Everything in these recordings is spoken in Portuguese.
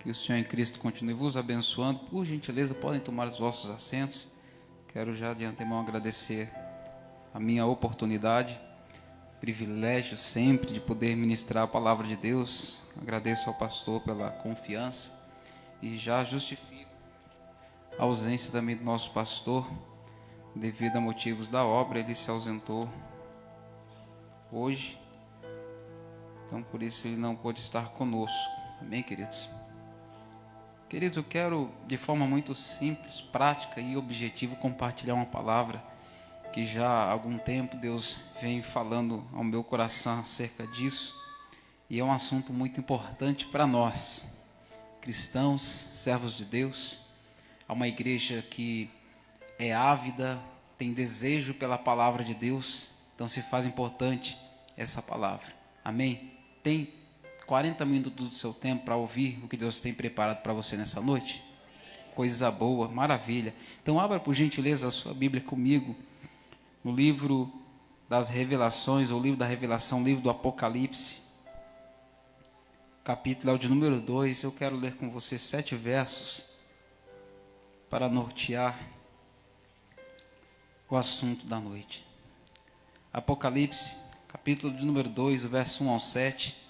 Que o Senhor em Cristo continue vos abençoando. Por gentileza, podem tomar os vossos assentos. Quero já de antemão agradecer a minha oportunidade, privilégio sempre de poder ministrar a palavra de Deus. Agradeço ao pastor pela confiança e já justifico a ausência também do nosso pastor, devido a motivos da obra. Ele se ausentou hoje, então por isso ele não pôde estar conosco. Amém, queridos? Queridos, eu quero de forma muito simples, prática e objetiva compartilhar uma palavra que já há algum tempo Deus vem falando ao meu coração acerca disso, e é um assunto muito importante para nós, cristãos, servos de Deus. Há uma igreja que é ávida, tem desejo pela palavra de Deus, então se faz importante essa palavra. Amém? Tem 40 minutos do seu tempo para ouvir o que Deus tem preparado para você nessa noite? Coisa boa, maravilha. Então abra por gentileza a sua Bíblia comigo, no livro das Revelações, ou livro da Revelação, livro do Apocalipse, capítulo de número 2. Eu quero ler com você 7 versos para nortear o assunto da noite. Apocalipse, capítulo de número 2, o verso 1 ao 7.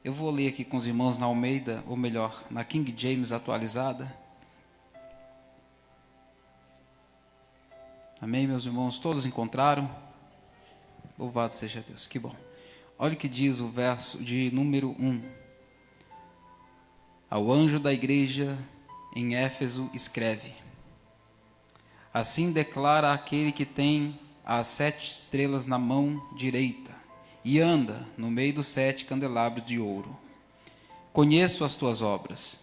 Eu vou ler aqui com os irmãos na Almeida, ou melhor, na King James atualizada. Amém, meus irmãos? Todos encontraram? Louvado seja Deus, que bom. Olha o que diz o verso de número 1. Ao anjo da igreja em Éfeso escreve: assim declara aquele que tem as 7 estrelas na mão direita e anda no meio dos 7 candelabros de ouro. Conheço as tuas obras,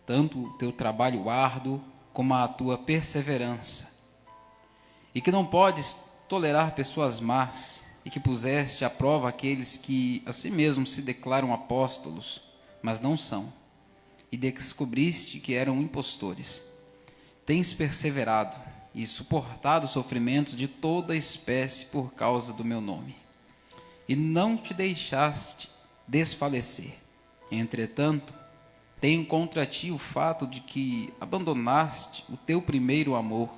tanto o teu trabalho árduo como a tua perseverança, e que não podes tolerar pessoas más, e que puseste à prova aqueles que a si mesmos se declaram apóstolos, mas não são, e descobriste que eram impostores. Tens perseverado e suportado sofrimentos de toda espécie por causa do meu nome, e não te deixaste desfalecer. Entretanto, tenho contra ti o fato de que abandonaste o teu primeiro amor.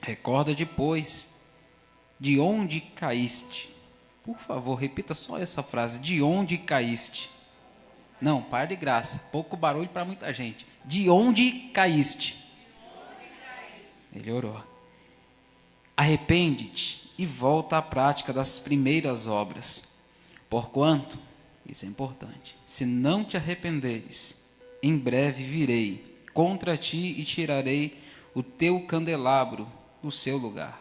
Recorda-te, pois, de onde caíste. Por favor, repita só essa frase: de onde caíste. Não, par de graça, pouco barulho para muita gente. De onde caíste? Ele orou. Arrepende-te e volta à prática das primeiras obras. Porquanto, isso é importante, se não te arrependeres, em breve virei contra ti e tirarei o teu candelabro do seu lugar.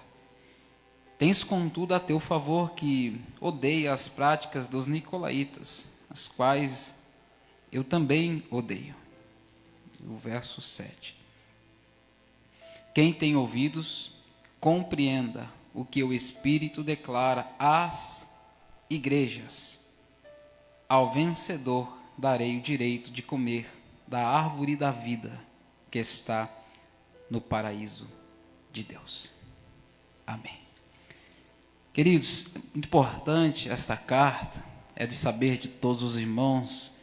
Tens, contudo, a teu favor que odeia as práticas dos nicolaítas, as quais eu também odeio. O verso 7. Quem tem ouvidos, compreenda o que o Espírito declara às igrejas. Ao vencedor darei o direito de comer da árvore da vida que está no paraíso de Deus. Amém. Queridos, muito importante esta carta é de saber de todos os irmãos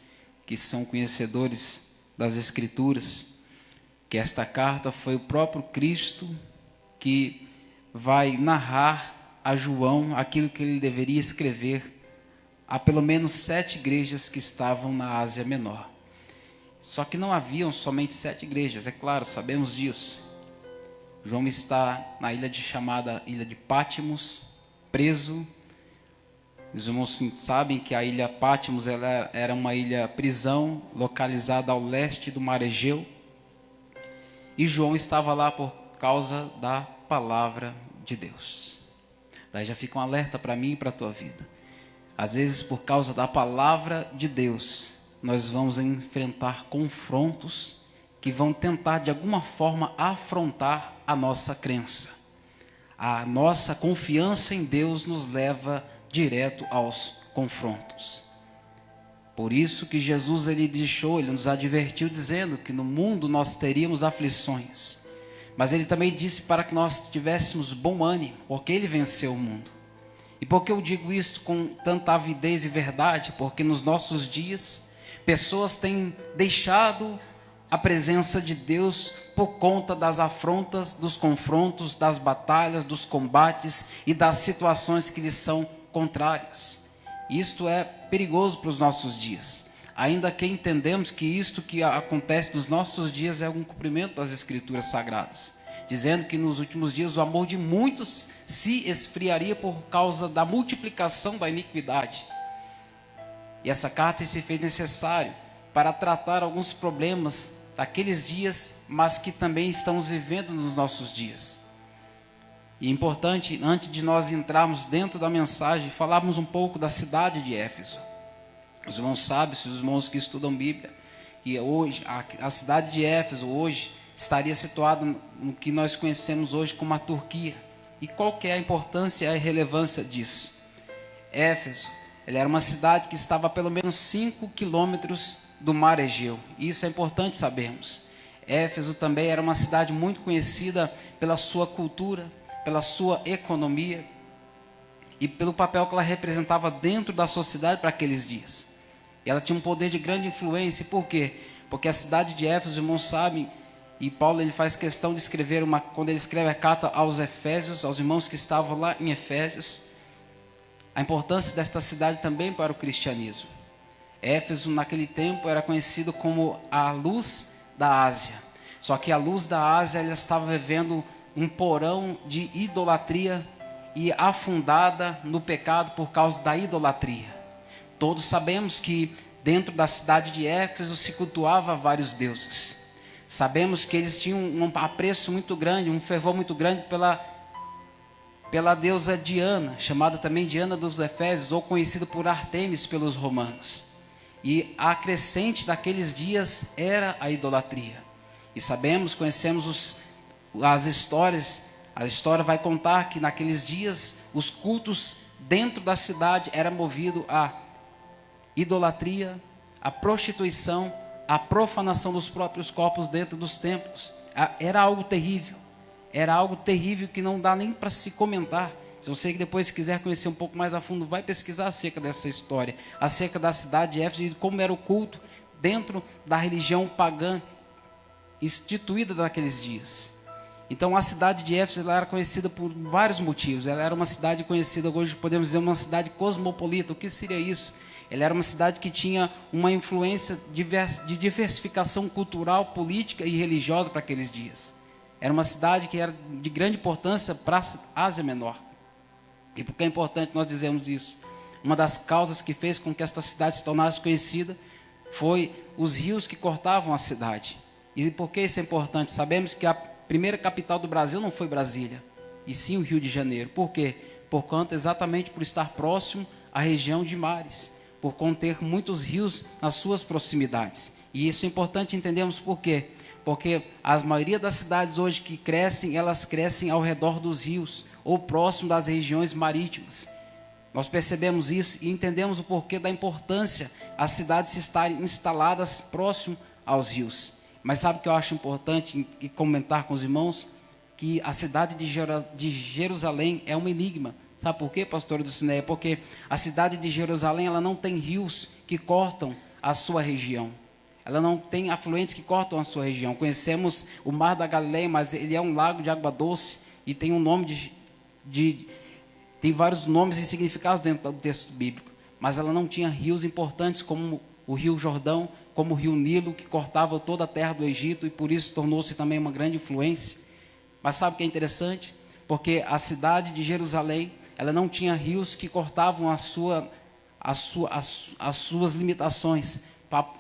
que são conhecedores das Escrituras, que esta carta foi o próprio Cristo que vai narrar a João aquilo que ele deveria escrever a pelo menos 7 igrejas que estavam na Ásia Menor. Só que não haviam somente 7 igrejas, é claro, sabemos disso. João está na chamada ilha de Pátimos, preso. Os irmãos sabem que a ilha Pátimos ela era uma ilha prisão localizada ao leste do Mar Egeu. E João estava lá por causa da palavra de Deus. Daí já fica um alerta para mim e para a tua vida. Às vezes, por causa da palavra de Deus, nós vamos enfrentar confrontos que vão tentar de alguma forma afrontar a nossa crença. A nossa confiança em Deus nos leva direto aos confrontos. Por isso que Jesus ele nos advertiu dizendo que no mundo nós teríamos aflições. Mas ele também disse para que nós tivéssemos bom ânimo, porque ele venceu o mundo. E por que eu digo isso com tanta avidez e verdade? Porque nos nossos dias, Pessoas têm deixado a presença de Deus por conta das afrontas, dos confrontos, das batalhas, dos combates e das situações que lhes são contrárias. Isto é perigoso para os nossos dias. Ainda que entendemos que isto que acontece nos nossos dias é um cumprimento das Escrituras Sagradas, dizendo que nos últimos dias o amor de muitos se esfriaria por causa da multiplicação da iniquidade. E essa carta se fez necessário para tratar alguns problemas daqueles dias, mas que também estamos vivendo nos nossos dias. E é importante, antes de nós entrarmos dentro da mensagem, falarmos um pouco da cidade de Éfeso. Os irmãos sabem, os irmãos que estudam Bíblia, que hoje, a cidade de Éfeso hoje estaria situada no que nós conhecemos hoje como a Turquia. E qual que é a importância e a relevância disso? Éfeso, ela era uma cidade que estava a pelo menos 5 quilômetros do mar Egeu. Isso é importante sabermos. Éfeso também era uma cidade muito conhecida pela sua cultura, pela sua economia e pelo papel que ela representava dentro da sociedade para aqueles dias. E ela tinha um poder de grande influência. Por quê? Porque a cidade de Éfeso, os irmãos sabem, e Paulo ele faz questão de escrever quando ele escreve a carta aos Efésios, aos irmãos que estavam lá em Efésios, a importância desta cidade também para o cristianismo. Éfeso naquele tempo era conhecido como a luz da Ásia. Só que a luz da Ásia ela estava vivendo um porão de idolatria e afundada no pecado por causa da idolatria. Todos sabemos que dentro da cidade de Éfeso se cultuava vários deuses. Sabemos que eles tinham um apreço muito grande, um fervor muito grande pela deusa Diana, chamada também Diana dos Efésios, ou conhecida por Artemis pelos romanos. E a crescente daqueles dias era a idolatria. E sabemos, conhecemos as histórias, a história vai contar que naqueles dias os cultos dentro da cidade eram movidos a idolatria, a prostituição, a profanação dos próprios corpos dentro dos templos. Era algo terrível. Era algo terrível que não dá nem para se comentar. Se você depois quiser conhecer um pouco mais a fundo, vai pesquisar acerca dessa história, acerca da cidade de Éfeso e como era o culto dentro da religião pagã instituída naqueles dias. Então a cidade de Éfeso ela era conhecida por vários motivos. Ela era uma cidade conhecida, hoje podemos dizer, uma cidade cosmopolita. O que seria isso? Ela era uma cidade que tinha uma influência de diversificação cultural, política e religiosa para aqueles dias. Era uma cidade que era de grande importância para a Ásia Menor. E por que é importante nós dizermos isso? Uma das causas que fez com que esta cidade se tornasse conhecida foi os rios que cortavam a cidade. E por que isso é importante? Sabemos que a primeira capital do Brasil não foi Brasília, e sim o Rio de Janeiro. Por quê? Por conta exatamente por estar próximo à região de mares, por conter muitos rios nas suas proximidades. E isso é importante entendermos por quê? Porque a maioria das cidades hoje que crescem, elas crescem ao redor dos rios, ou próximo das regiões marítimas. Nós percebemos isso e entendemos o porquê da importância as cidades estarem instaladas próximo aos rios. Mas sabe o que eu acho importante comentar com os irmãos? Que a cidade de Jerusalém é um enigma. Sabe por quê, pastor Dulcineia? Porque a cidade de Jerusalém ela não tem rios que cortam a sua região. Ela não tem afluentes que cortam a sua região. Conhecemos o Mar da Galileia, mas ele é um lago de água doce e tem um nome tem vários nomes e significados dentro do texto bíblico. Mas ela não tinha rios importantes como o Rio Jordão, como o Rio Nilo, que cortava toda a terra do Egito e por isso tornou-se também uma grande influência. Mas sabe o que é interessante? Porque a cidade de Jerusalém, ela não tinha rios que cortavam as suas limitações.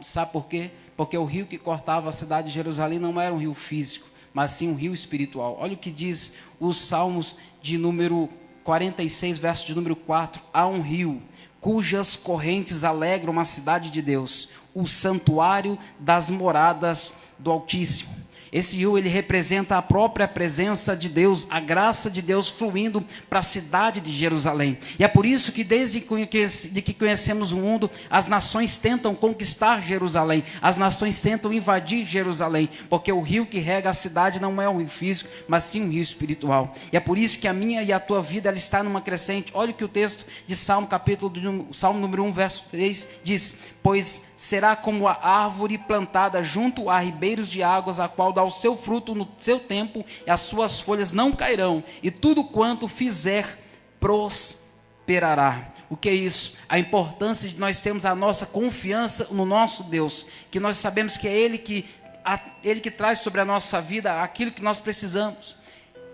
Sabe por quê? Porque o rio que cortava a cidade de Jerusalém não era um rio físico, mas sim um rio espiritual. Olha o que diz os Salmos de número 46, verso de número 4. Há um rio cujas correntes alegram a cidade de Deus, o santuário das moradas do Altíssimo. Esse rio, ele representa a própria presença de Deus, a graça de Deus fluindo para a cidade de Jerusalém. E é por isso que desde que conhecemos o mundo, as nações tentam conquistar Jerusalém, as nações tentam invadir Jerusalém, porque o rio que rega a cidade não é um rio físico, mas sim um rio espiritual. E é por isso que a minha e a tua vida, ela está numa crescente. Olha o que o texto de Salmo número 1, verso 3 diz: pois será como a árvore plantada junto a ribeiros de águas, a qual dá o seu fruto no seu tempo, e as suas folhas não cairão, e tudo quanto fizer prosperará. O que é isso? A importância de nós termos a nossa confiança no nosso Deus, que nós sabemos que é Ele que traz sobre a nossa vida aquilo que nós precisamos.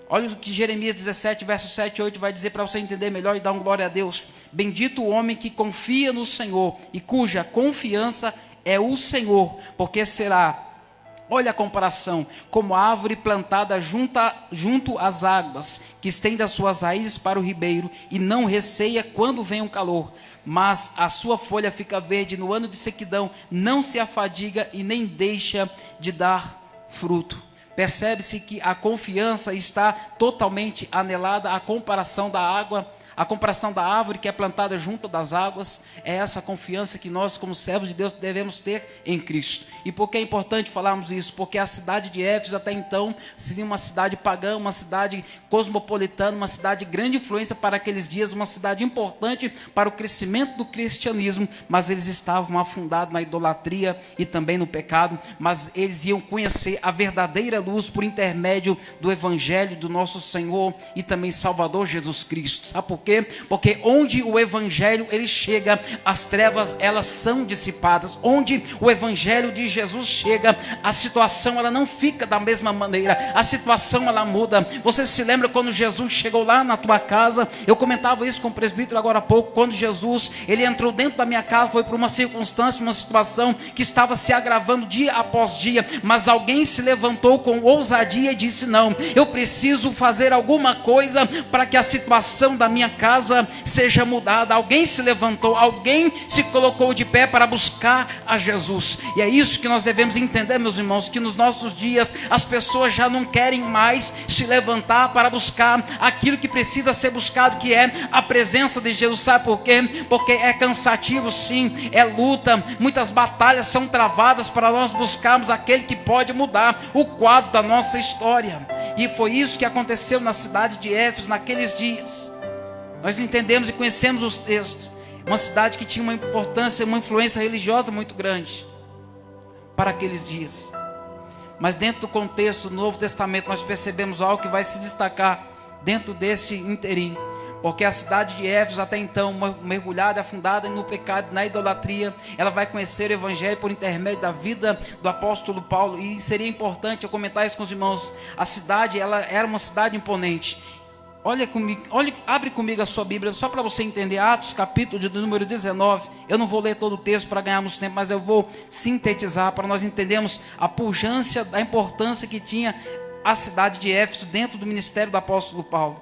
Olha o que Jeremias 17, versos 7 e 8 vai dizer para você entender melhor e dar um glória a Deus. Bendito o homem que confia no Senhor e cuja confiança é o Senhor, porque será, olha a comparação, como a árvore plantada junto às águas, que estende as suas raízes para o ribeiro e não receia quando vem o calor, mas a sua folha fica verde no ano de sequidão, não se afadiga e nem deixa de dar fruto. Percebe-se que a confiança está totalmente anelada à comparação da água. A comparação da árvore que é plantada junto das águas é essa confiança que nós, como servos de Deus, devemos ter em Cristo. E por que é importante falarmos isso? Porque a cidade de Éfeso até então seria uma cidade pagã, uma cidade cosmopolitana, uma cidade de grande influência para aqueles dias, uma cidade importante para o crescimento do cristianismo, mas eles estavam afundados na idolatria e também no pecado, mas eles iam conhecer a verdadeira luz por intermédio do Evangelho do nosso Senhor e também Salvador Jesus Cristo. Sabe por quê? Porque onde o Evangelho ele chega, as trevas elas são dissipadas. Onde o Evangelho de Jesus chega, a situação ela não fica da mesma maneira, a situação ela muda. Você se lembra quando Jesus chegou lá na tua casa? Eu comentava isso com o presbítero agora há pouco. Quando Jesus ele entrou dentro da minha casa, foi por uma circunstância, uma situação que estava se agravando dia após dia, mas alguém se levantou com ousadia e disse: não, eu preciso fazer alguma coisa para que a situação da minha casa seja mudada. Alguém se levantou, alguém se colocou de pé para buscar a Jesus. E é isso que nós devemos entender, meus irmãos, que nos nossos dias as pessoas já não querem mais se levantar para buscar aquilo que precisa ser buscado, que é a presença de Jesus. Sabe por quê? Porque é cansativo, sim, é luta, muitas batalhas são travadas para nós buscarmos aquele que pode mudar o quadro da nossa história. E foi isso que aconteceu na cidade de Éfeso naqueles dias. Nós entendemos e conhecemos os textos. Uma cidade que tinha uma importância, uma influência religiosa muito grande para aqueles dias. Mas dentro do contexto do Novo Testamento nós percebemos algo que vai se destacar dentro desse interim. Porque a cidade de Éfeso até então mergulhada, afundada no pecado, na idolatria, ela vai conhecer o Evangelho por intermédio da vida do apóstolo Paulo. E seria importante eu comentar isso com os irmãos. A cidade ela era uma cidade imponente. Olha comigo, abre comigo a sua Bíblia, só para você entender, Atos capítulo de número 19, eu não vou ler todo o texto para ganharmos tempo, mas eu vou sintetizar para nós entendermos a pujança, a importância que tinha a cidade de Éfeso dentro do ministério do apóstolo Paulo.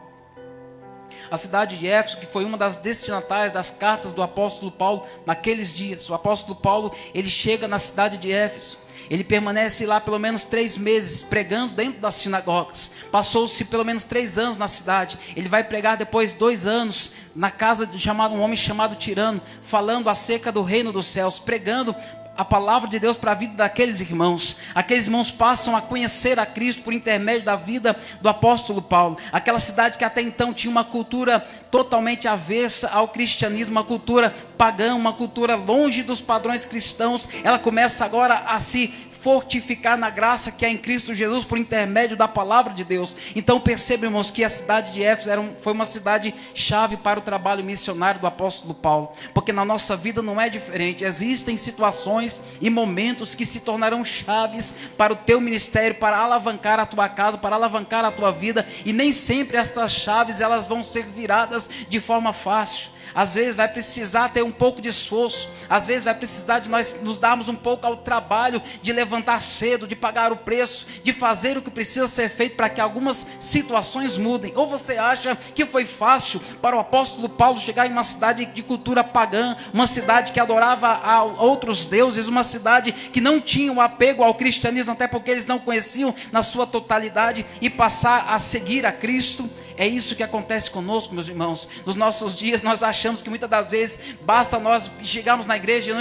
A cidade de Éfeso, que foi uma das destinatárias das cartas do apóstolo Paulo naqueles dias. O apóstolo Paulo, ele chega na cidade de Éfeso. Ele permanece lá pelo menos 3 meses, pregando dentro das sinagogas. Passou-se pelo menos 3 anos na cidade. Ele vai pregar depois 2 anos na casa de um homem chamado Tirano, falando acerca do reino dos céus, pregando a palavra de Deus para a vida daqueles irmãos. Aqueles irmãos passam a conhecer a Cristo por intermédio da vida do apóstolo Paulo. Aquela cidade que até então tinha uma cultura totalmente avessa ao cristianismo, uma cultura pagã, uma cultura longe dos padrões cristãos, ela começa agora a se fortificar na graça que há em Cristo Jesus por intermédio da palavra de Deus. Então percebam, irmãos, que a cidade de Éfeso foi uma cidade chave para o trabalho missionário do apóstolo Paulo, porque na nossa vida não é diferente. Existem situações e momentos que se tornarão chaves para o teu ministério, para alavancar a tua casa, para alavancar a tua vida, e nem sempre estas chaves elas vão ser viradas de forma fácil. Às vezes vai precisar ter um pouco de esforço. Às vezes vai precisar de nós nos darmos um pouco ao trabalho de levantar cedo, de pagar o preço, de fazer o que precisa ser feito para que algumas situações mudem. Ou você acha que foi fácil para o apóstolo Paulo chegar em uma cidade de cultura pagã, uma cidade que adorava a outros deuses, uma cidade que não tinha o apego ao cristianismo, até porque eles não conheciam na sua totalidade, e passar a seguir a Cristo? É isso que acontece conosco, meus irmãos. Nos nossos dias nós achamos que muitas das vezes basta nós chegarmos na igreja. Eu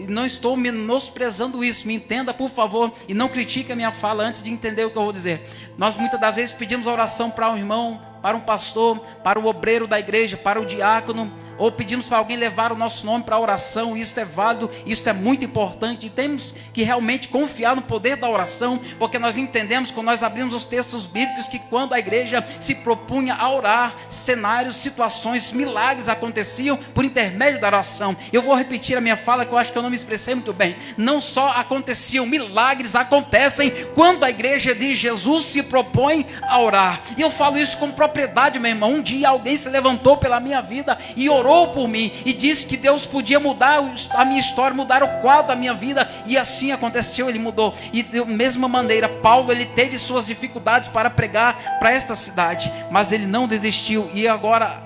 não estou menosprezando isso, me entenda por favor, e não critique a minha fala antes de entender o que eu vou dizer. Nós muitas das vezes pedimos oração para um irmão, para um pastor, para o obreiro da igreja, para o diácono, ou pedimos para alguém levar o nosso nome para a oração. Isso é válido, isso é muito importante, e temos que realmente confiar no poder da oração, porque nós entendemos, quando nós abrimos os textos bíblicos, que quando a igreja se propunha a orar, cenários, situações, milagres aconteciam por intermédio da oração. Eu vou repetir a minha fala, que eu acho que eu não me expressei muito bem. Não só aconteciam, milagres acontecem quando a igreja de Jesus se propõe a orar. E eu falo isso com propriedade, meu irmão. Um dia alguém se levantou pela minha vida e orou por mim, e disse que Deus podia mudar a minha história, mudar o quadro da minha vida, e assim aconteceu, ele mudou. E da mesma maneira, Paulo, ele teve suas dificuldades para pregar para esta cidade, mas ele não desistiu, e agora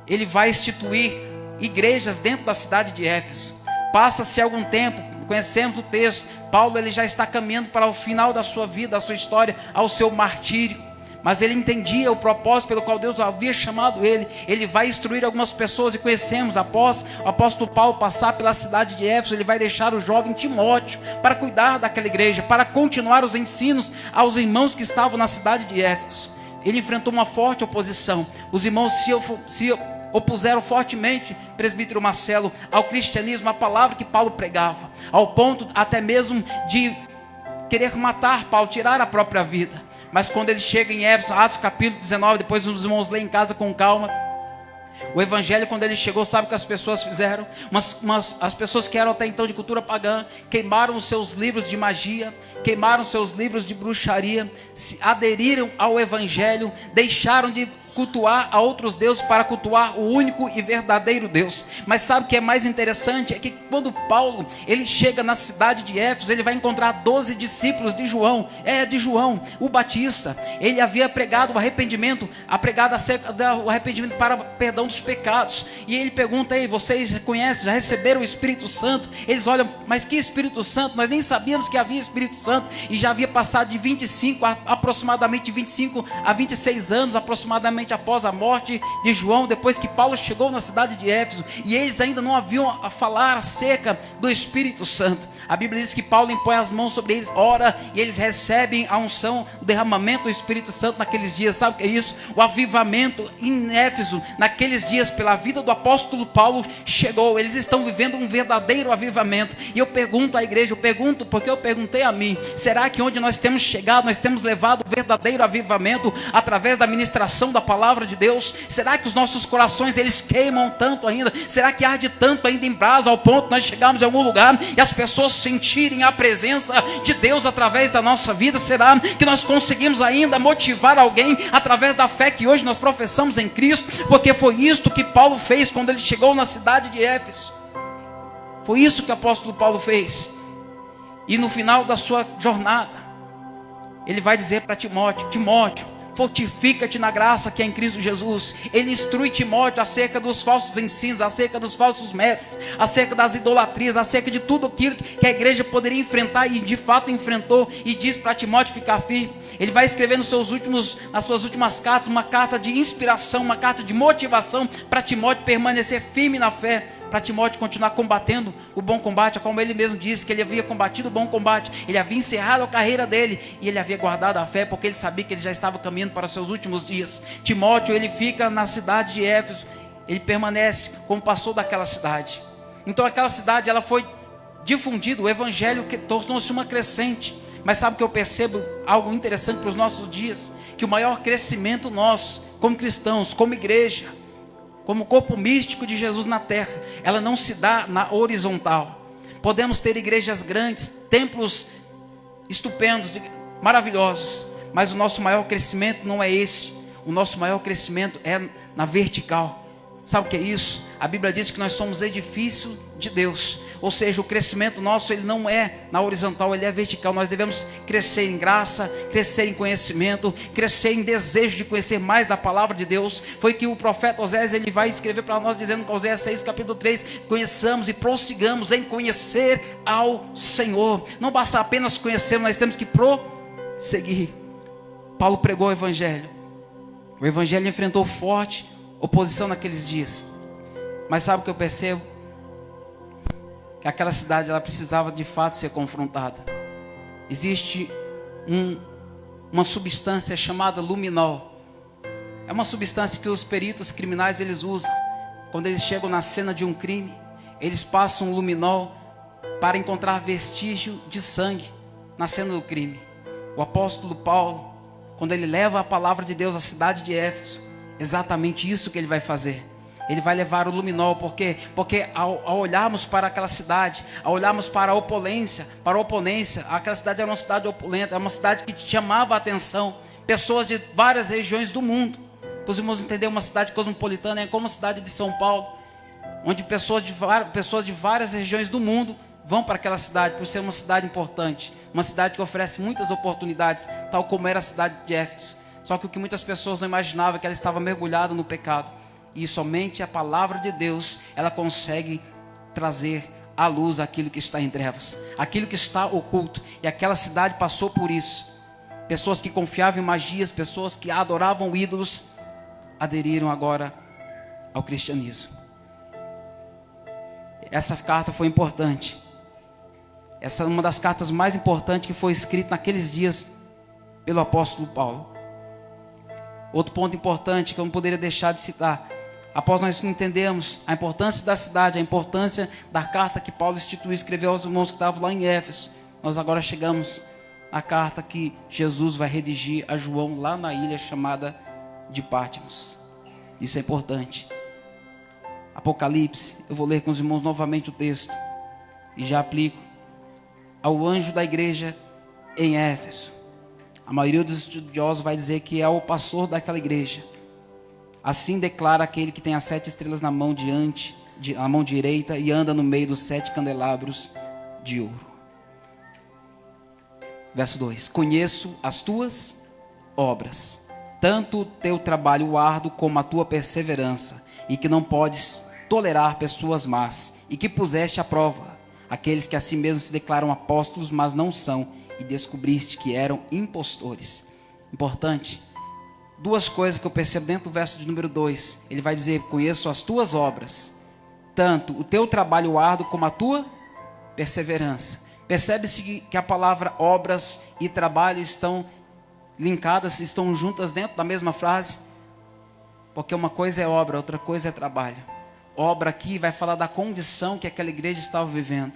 ele vai instituir igrejas dentro da cidade de Éfeso. Passa-se algum tempo, conhecemos o texto, Paulo ele já está caminhando para o final da sua vida, da sua história, ao seu martírio. Mas ele entendia o propósito pelo qual Deus havia chamado ele. Ele vai instruir algumas pessoas, e conhecemos, após o apóstolo Paulo passar pela cidade de Éfeso, ele vai deixar o jovem Timóteo para cuidar daquela igreja, para continuar os ensinos aos irmãos que estavam na cidade de Éfeso. Ele enfrentou uma forte oposição. Os irmãos se opuseram fortemente, presbítero Marcelo, ao cristianismo, à palavra que Paulo pregava, ao ponto até mesmo de querer matar Paulo, tirar a própria vida. Mas quando ele chega em Éfeso, Atos capítulo 19, depois os irmãos leem em casa com calma, o evangelho, quando ele chegou, sabe o que as pessoas fizeram? As pessoas que eram até então de cultura pagã, queimaram os seus livros de magia, queimaram os seus livros de bruxaria, se aderiram ao evangelho, deixaram de cultuar a outros deuses para cultuar o único e verdadeiro Deus. Mas sabe o que é mais interessante? É que quando Paulo ele chega na cidade de Éfeso, ele vai encontrar 12 discípulos de João, o Batista. Ele havia pregado o arrependimento, o arrependimento para perdão dos pecados. E ele pergunta: ei, vocês conhecem, já receberam o Espírito Santo? Eles olham: mas que Espírito Santo? Nós nem sabíamos que havia Espírito Santo. E já havia passado de 25 a 26 anos aproximadamente após a morte de João, depois que Paulo chegou na cidade de Éfeso, e eles ainda não haviam a falar acerca do Espírito Santo. A Bíblia diz que Paulo impõe as mãos sobre eles, ora, e eles recebem a unção, o derramamento do Espírito Santo naqueles dias. Sabe o que é isso? O avivamento em Éfeso, naqueles dias, pela vida do apóstolo Paulo, chegou. Eles estão vivendo um verdadeiro avivamento. E eu pergunto à igreja, porque eu perguntei a mim: será que onde nós temos chegado, nós temos levado o verdadeiro avivamento através da ministração da palavra de Deus? Será que os nossos corações eles queimam tanto ainda? Será que arde tanto ainda em brasa, ao ponto de nós chegarmos em algum lugar e as pessoas sentirem a presença de Deus através da nossa vida? Será que nós conseguimos ainda motivar alguém através da fé que hoje nós professamos em Cristo? Porque foi isto que Paulo fez quando ele chegou na cidade de Éfeso. Foi isso que o apóstolo Paulo fez. E no final da sua jornada, ele vai dizer para Timóteo: Timóteo, fortifica-te na graça que é em Cristo Jesus. Ele instrui Timóteo acerca dos falsos ensinos, acerca dos falsos mestres, acerca das idolatrias, acerca de tudo aquilo que a igreja poderia enfrentar, e de fato enfrentou, e diz para Timóteo ficar firme. Ele vai escrever nas suas últimas cartas, uma carta de inspiração, uma carta de motivação para Timóteo permanecer firme na fé, para Timóteo continuar combatendo o bom combate, como ele mesmo disse, que ele havia combatido o bom combate, ele havia encerrado a carreira dele, e ele havia guardado a fé, porque ele sabia que ele já estava caminhando para os seus últimos dias. Timóteo, ele fica na cidade de Éfeso, ele permanece como pastor daquela cidade. Então aquela cidade, ela foi difundida, o evangelho que tornou-se uma crescente. Mas sabe o que eu percebo? Algo interessante para os nossos dias, que o maior crescimento nosso, como cristãos, como igreja, como corpo místico de Jesus na terra, ela não se dá na horizontal. Podemos ter igrejas grandes, templos estupendos, maravilhosos, mas o nosso maior crescimento não é esse. O nosso maior crescimento é na vertical. Sabe o que é isso? A Bíblia diz que nós somos edifício de Deus. Ou seja, o crescimento nosso, ele não é na horizontal, ele é vertical. Nós devemos crescer em graça, crescer em conhecimento, crescer em desejo de conhecer mais da palavra de Deus. Foi que o profeta Oséias, ele vai escrever para nós, dizendo em Oséias 6, capítulo 3, conheçamos e prossigamos em conhecer ao Senhor. Não basta apenas conhecer, nós temos que prosseguir. Paulo pregou o Evangelho. O Evangelho enfrentou forte oposição naqueles dias. Mas sabe o que eu percebo? Que aquela cidade, ela precisava de fato ser confrontada. Existe uma substância chamada luminol. É uma substância que os peritos criminais eles usam. Quando eles chegam na cena de um crime, eles passam luminol para encontrar vestígio de sangue na cena do crime. O apóstolo Paulo, quando ele leva a palavra de Deus à cidade de Éfeso, exatamente isso que ele vai fazer. Ele vai levar o luminol, porque ao olharmos para aquela cidade, ao olharmos para a oponência, aquela cidade era uma cidade opulenta, era uma cidade que chamava a atenção, pessoas de várias regiões do mundo. Para os irmãos entenderem, uma cidade cosmopolitana é como a cidade de São Paulo, onde pessoas de várias regiões do mundo vão para aquela cidade, por ser uma cidade importante, uma cidade que oferece muitas oportunidades, tal como era a cidade de Éfeso. Só que o que muitas pessoas não imaginavam é que ela estava mergulhada no pecado. E somente a palavra de Deus, ela consegue trazer à luz aquilo que está em trevas, aquilo que está oculto. E aquela cidade passou por isso. Pessoas que confiavam em magias, pessoas que adoravam ídolos, aderiram agora ao cristianismo. Essa carta foi importante. Essa é uma das cartas mais importantes que foi escrita naqueles dias pelo apóstolo Paulo. Outro ponto importante que eu não poderia deixar de citar: após nós entendermos a importância da cidade, a importância da carta que Paulo instituiu, escreveu aos irmãos que estavam lá em Éfeso, nós agora chegamos à carta que Jesus vai redigir a João lá na ilha chamada de Patmos. Isso é importante. Apocalipse, eu vou ler com os irmãos novamente o texto e já aplico. Ao anjo da igreja em Éfeso, a maioria dos estudiosos vai dizer que é o pastor daquela igreja. Assim declara aquele que tem as 7 estrelas na mão a mão direita e anda no meio dos 7 candelabros de ouro. Verso 2: conheço as tuas obras, tanto o teu trabalho árduo como a tua perseverança, e que não podes tolerar pessoas más, e que puseste à prova aqueles que a si mesmos se declaram apóstolos, mas não são, e descobriste que eram impostores. Importante. Duas coisas que eu percebo dentro do verso de número 2. Ele vai dizer: conheço as tuas obras, tanto o teu trabalho árduo como a tua perseverança. Percebe-se que a palavra obras e trabalho estão linkadas, estão juntas dentro da mesma frase. Porque uma coisa é obra, outra coisa é trabalho. Obra aqui vai falar da condição que aquela igreja estava vivendo.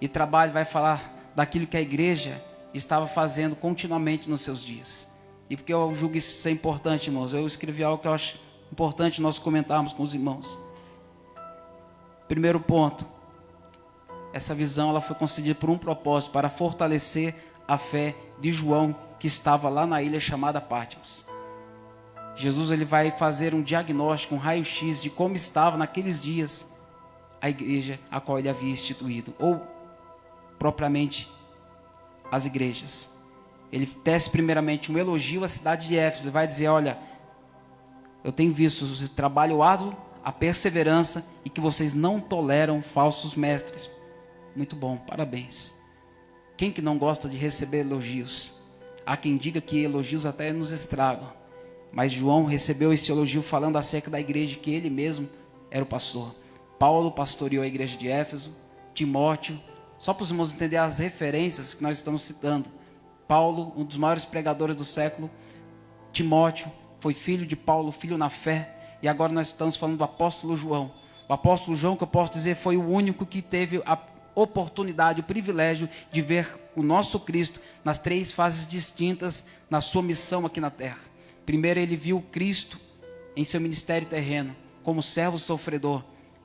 E trabalho vai falar daquilo que a igreja estava fazendo continuamente nos seus dias. E porque eu julgo isso ser importante, irmãos, eu escrevi algo que eu acho importante nós comentarmos com os irmãos. Primeiro ponto: essa visão ela foi concedida por um propósito, para fortalecer a fé de João, que estava lá na ilha chamada Patmos. Jesus ele vai fazer um diagnóstico, um raio-x de como estava naqueles dias a igreja a qual ele havia instituído, ou propriamente as igrejas. Ele tece primeiramente um elogio à cidade de Éfeso, vai dizer: olha, eu tenho visto o trabalho árduo, a perseverança, e que vocês não toleram falsos mestres. Muito bom, parabéns. Quem que não gosta de receber elogios? Há quem diga que elogios até nos estragam, mas João recebeu esse elogio falando acerca da igreja que ele mesmo era o pastor. Paulo pastoreou a igreja de Éfeso, Timóteo, só para os irmãos entenderem as referências que nós estamos citando. Paulo, um dos maiores pregadores do século. Timóteo foi filho de Paulo, filho na fé. E agora nós estamos falando do apóstolo João. O apóstolo João, que eu posso dizer, foi o único que teve a oportunidade, o privilégio de ver o nosso Cristo nas 3 fases distintas na sua missão aqui na terra. Primeiro, ele viu Cristo em seu ministério terreno, como servo sofredor.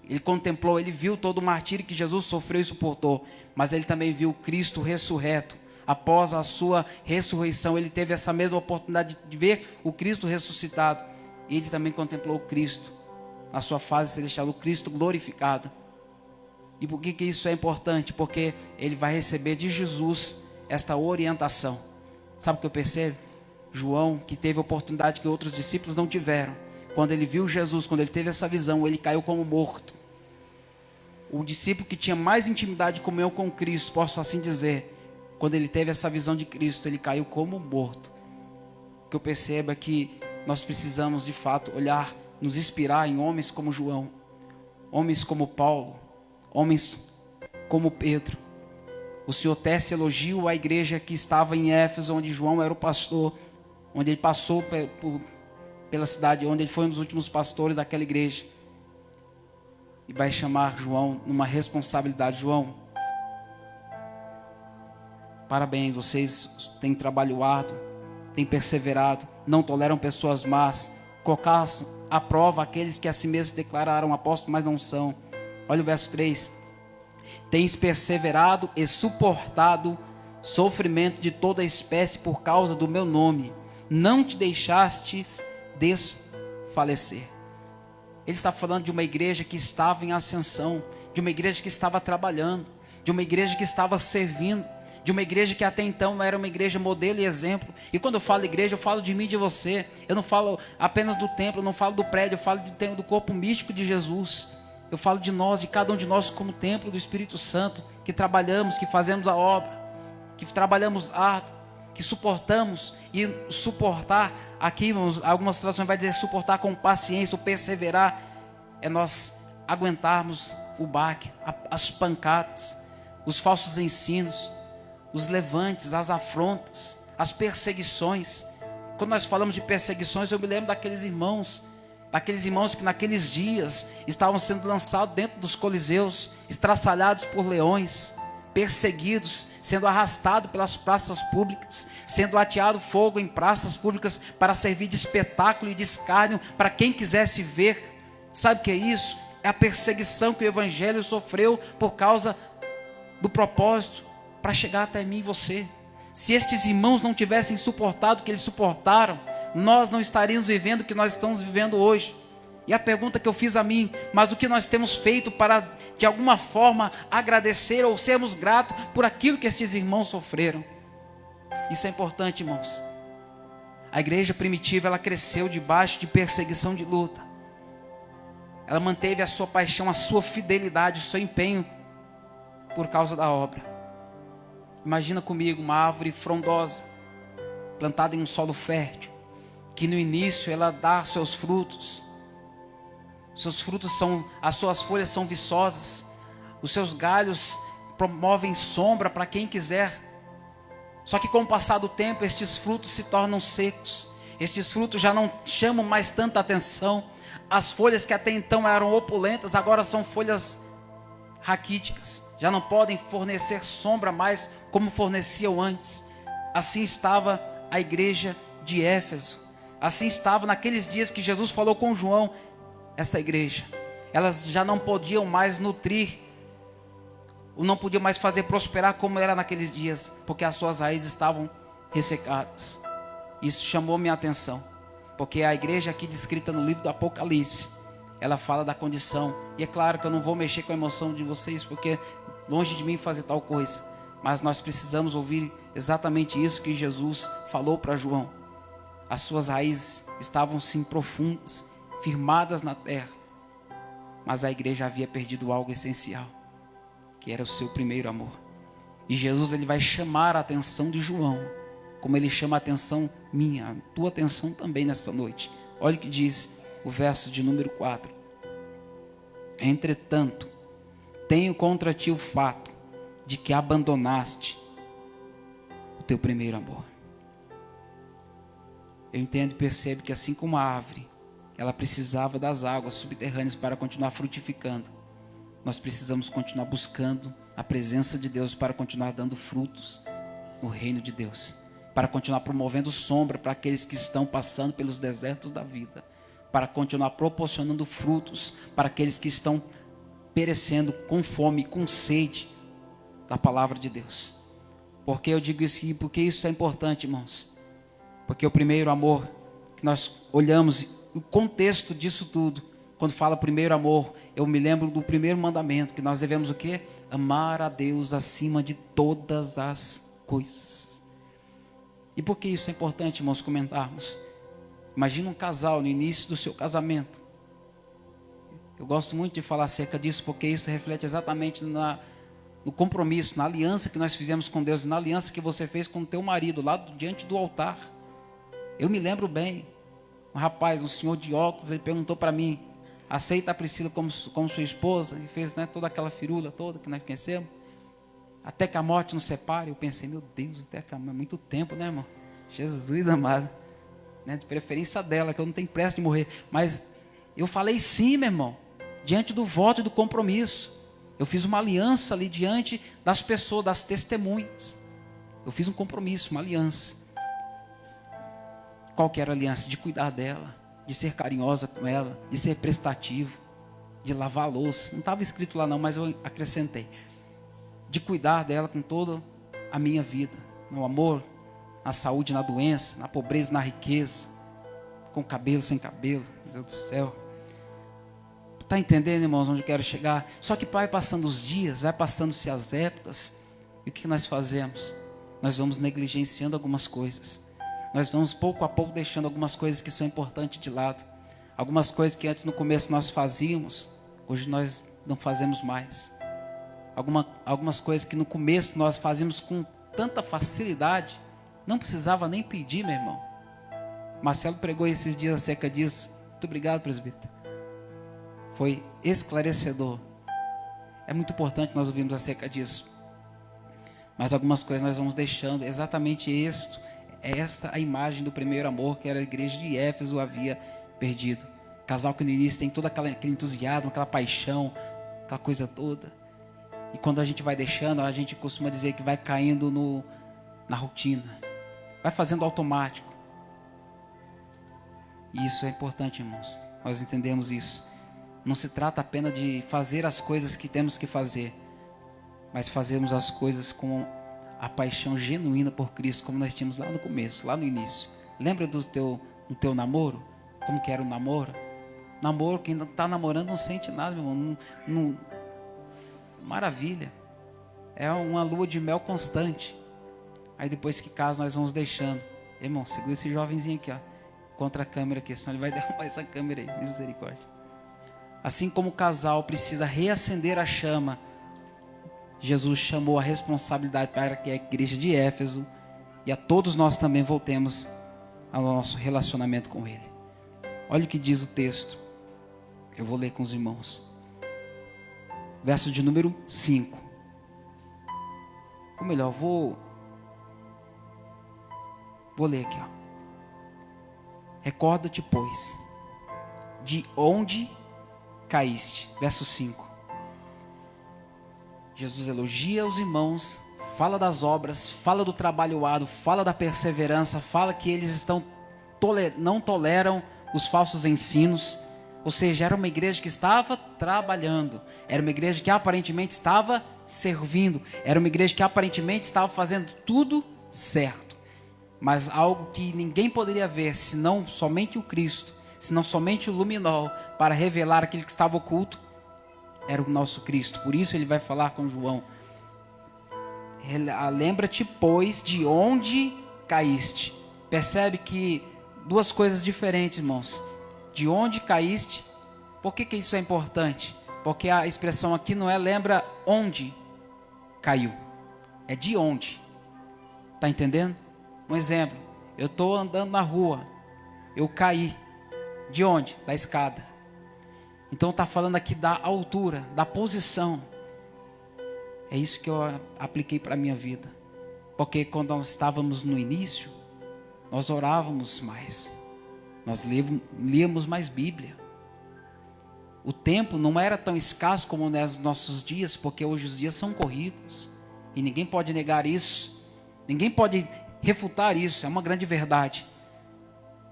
Ele contemplou, ele viu todo o martírio que Jesus sofreu e suportou, mas ele também viu Cristo ressurreto. Após a sua ressurreição, ele teve essa mesma oportunidade de ver o Cristo ressuscitado. E ele também contemplou o Cristo na sua fase celestial, o Cristo glorificado. E por que isso é importante? Porque ele vai receber de Jesus esta orientação. Sabe o que eu percebo? João, que teve oportunidade que outros discípulos não tiveram, quando ele viu Jesus, quando ele teve essa visão, ele caiu como morto. O discípulo que tinha mais intimidade e comunhão com Cristo, posso assim dizer, quando ele teve essa visão de Cristo, ele caiu como morto. O que eu percebo é que nós precisamos de fato olhar, nos inspirar em homens como João, homens como Paulo, homens como Pedro. O Senhor tece elogio à igreja que estava em Éfeso, onde João era o pastor, onde ele passou pela cidade, onde ele foi um dos últimos pastores daquela igreja. E vai chamar João numa responsabilidade. João, parabéns, vocês têm trabalho árduo, têm perseverado, não toleram pessoas más, colocaram à prova aqueles que a si mesmos declararam apóstolos, mas não são. Olha o verso 3. Tens perseverado e suportado sofrimento de toda espécie por causa do meu nome. Não te deixastes desfalecer. Ele está falando de uma igreja que estava em ascensão, de uma igreja que estava trabalhando, de uma igreja que estava servindo, de uma igreja que até então era uma igreja modelo e exemplo. E quando eu falo igreja, eu falo de mim e de você. Eu não falo apenas do templo, eu não falo do prédio, eu falo do corpo místico de Jesus. Eu falo de nós, de cada um de nós como templo do Espírito Santo, que trabalhamos, que fazemos a obra, que trabalhamos árduo, que suportamos. E suportar, aqui algumas traduções vai dizer suportar com paciência, ou perseverar, é nós aguentarmos o baque, as pancadas, os falsos ensinos, os levantes, as afrontas, as perseguições. Quando nós falamos de perseguições, eu me lembro daqueles irmãos que naqueles dias estavam sendo lançados dentro dos coliseus, estraçalhados por leões, perseguidos, sendo arrastados pelas praças públicas, sendo ateado fogo em praças públicas para servir de espetáculo e de escárnio para quem quisesse ver. Sabe o que é isso? É a perseguição que o evangelho sofreu por causa do propósito para chegar até mim e você. Se estes irmãos não tivessem suportado o que eles suportaram, nós não estaríamos vivendo o que nós estamos vivendo hoje. E a pergunta que eu fiz a mim, mas o que nós temos feito para de alguma forma agradecer ou sermos gratos por aquilo que estes irmãos sofreram? Isso é importante, irmãos. A igreja primitiva, ela cresceu debaixo de perseguição, de luta. Ela manteve a sua paixão, a sua fidelidade, o seu empenho por causa da obra. Imagina comigo uma árvore frondosa, plantada em um solo fértil, que no início ela dá seus frutos. Seus frutos as suas folhas são viçosas, os seus galhos promovem sombra para quem quiser. Só que com o passar do tempo, estes frutos se tornam secos. Estes frutos já não chamam mais tanta atenção. As folhas que até então eram opulentas, agora são folhas raquíticas. Já não podem fornecer sombra mais como forneciam antes. Assim estava a igreja de Éfeso. Assim estava naqueles dias que Jesus falou com João. Esta igreja, elas já não podiam mais nutrir, ou não podiam mais fazer prosperar como era naqueles dias, porque as suas raízes estavam ressecadas. Isso chamou minha atenção, porque a igreja aqui descrita no livro do Apocalipse, ela fala da condição, e é claro que eu não vou mexer com a emoção de vocês, porque longe de mim fazer tal coisa, mas nós precisamos ouvir exatamente isso que Jesus falou para João. As suas raízes estavam sim profundas, firmadas na terra, mas a igreja havia perdido algo essencial, que era o seu primeiro amor. E Jesus, ele vai chamar a atenção de João, como ele chama a atenção minha, a tua atenção também nesta noite. Olha o que diz o verso de número 4. Entretanto, tenho contra ti o fato de que abandonaste o teu primeiro amor. Eu entendo e percebo que assim como a árvore, ela precisava das águas subterrâneas para continuar frutificando, nós precisamos continuar buscando a presença de Deus para continuar dando frutos no reino de Deus, para continuar promovendo sombra para aqueles que estão passando pelos desertos da vida, para continuar proporcionando frutos para aqueles que estão perecendo com fome, com sede da palavra de Deus. Por que eu digo isso? Porque isso é importante, irmãos. Porque o primeiro amor que nós olhamos, o contexto disso tudo, Quando fala primeiro amor, eu me lembro do primeiro mandamento, que nós devemos o quê? Amar a Deus acima de todas as coisas. E por que isso é importante, irmãos, comentarmos? Imagina um casal no início do seu casamento. Eu gosto muito de falar acerca disso, porque isso reflete exatamente no compromisso, na aliança que nós fizemos com Deus, na aliança que você fez com o teu marido, lá diante do altar. Eu me lembro bem, um rapaz, um senhor de óculos, ele perguntou para mim, aceita a Priscila como sua esposa? E fez, né, toda aquela firula toda que nós conhecemos. Até que a morte nos separe. Eu pensei, meu Deus, até que é muito tempo, né, irmão? Jesus amado, né, de preferência dela, que eu não tenho pressa de morrer. Mas eu falei sim, meu irmão, diante do voto e do compromisso. Eu fiz uma aliança ali diante das pessoas, das testemunhas. Eu fiz um compromisso, uma aliança. Qual que era a aliança? De cuidar dela, de ser carinhosa com ela, de ser prestativo, de lavar a louça. Não estava escrito lá não, mas eu acrescentei. De cuidar dela com toda a minha vida. No amor, na saúde, na doença, na pobreza, na riqueza. Com cabelo, sem cabelo. Meu Deus do céu. Está entendendo, irmãos, onde eu quero chegar? Só que vai passando os dias, vai passando-se as épocas. E o que nós fazemos? Nós vamos negligenciando algumas coisas. Nós vamos pouco a pouco deixando algumas coisas que são importantes de lado. Algumas coisas que antes no começo nós fazíamos, hoje nós não fazemos mais. Algumas coisas que no começo nós fazíamos com tanta facilidade, não precisava nem pedir, meu irmão. Marcelo pregou esses dias acerca disso. Muito obrigado, presbítero. Foi esclarecedor. É muito importante nós ouvirmos acerca disso. Mas algumas coisas nós vamos deixando. Exatamente isto. Esta a imagem do primeiro amor que era a igreja de Éfeso havia perdido. Casal que no início tem todo aquele entusiasmo, aquela paixão, aquela coisa toda. E quando a gente vai deixando, a gente costuma dizer que vai caindo na rotina. Vai fazendo automático. E isso é importante, irmãos. Nós entendemos isso. Não se trata apenas de fazer as coisas que temos que fazer, mas fazermos as coisas com a paixão genuína por Cristo, como nós tínhamos lá no começo, lá no início. Lembra do teu namoro? Como que era o namoro? Namoro, quem não está namorando não sente nada, meu irmão. Maravilha. É uma lua de mel constante. Aí depois que casa nós vamos deixando. Irmão, segura esse jovenzinho aqui, ó, contra a câmera aqui, senão ele vai derrubar essa câmera aí. Misericórdia. Assim como o casal precisa reacender a chama, Jesus chamou a responsabilidade para que a igreja de Éfeso e a todos nós também voltemos ao nosso relacionamento com Ele. Olha o que diz o texto. Eu vou ler com os irmãos. Verso de número 5. Ou melhor, vou ler aqui, ó. Recorda-te, pois, de onde caíste. Verso 5. Jesus elogia os irmãos, fala das obras, fala do trabalho árduo, fala da perseverança, fala que eles não toleram os falsos ensinos. Ou seja, era uma igreja que estava trabalhando, era uma igreja que aparentemente estava servindo, era uma igreja que aparentemente estava fazendo tudo certo. Mas algo que ninguém poderia ver, senão somente o Cristo, senão somente o luminol, para revelar aquilo que estava oculto, era o nosso Cristo. Por isso ele vai falar com João. Lembra-te, pois, de onde caíste. Percebe que duas coisas diferentes, irmãos. De onde caíste. Por que isso é importante? Porque a expressão aqui não é lembra onde caiu. É de onde. Está entendendo? Um exemplo. Eu estou andando na rua. Eu caí. De onde? Da escada. Então está falando aqui da altura, da posição. É isso que eu apliquei para a minha vida. Porque quando nós estávamos no início, nós orávamos mais. Nós líamos mais Bíblia. O tempo não era tão escasso como nos nossos dias, porque hoje os dias são corridos. E ninguém pode negar isso. Ninguém pode refutar isso. É uma grande verdade.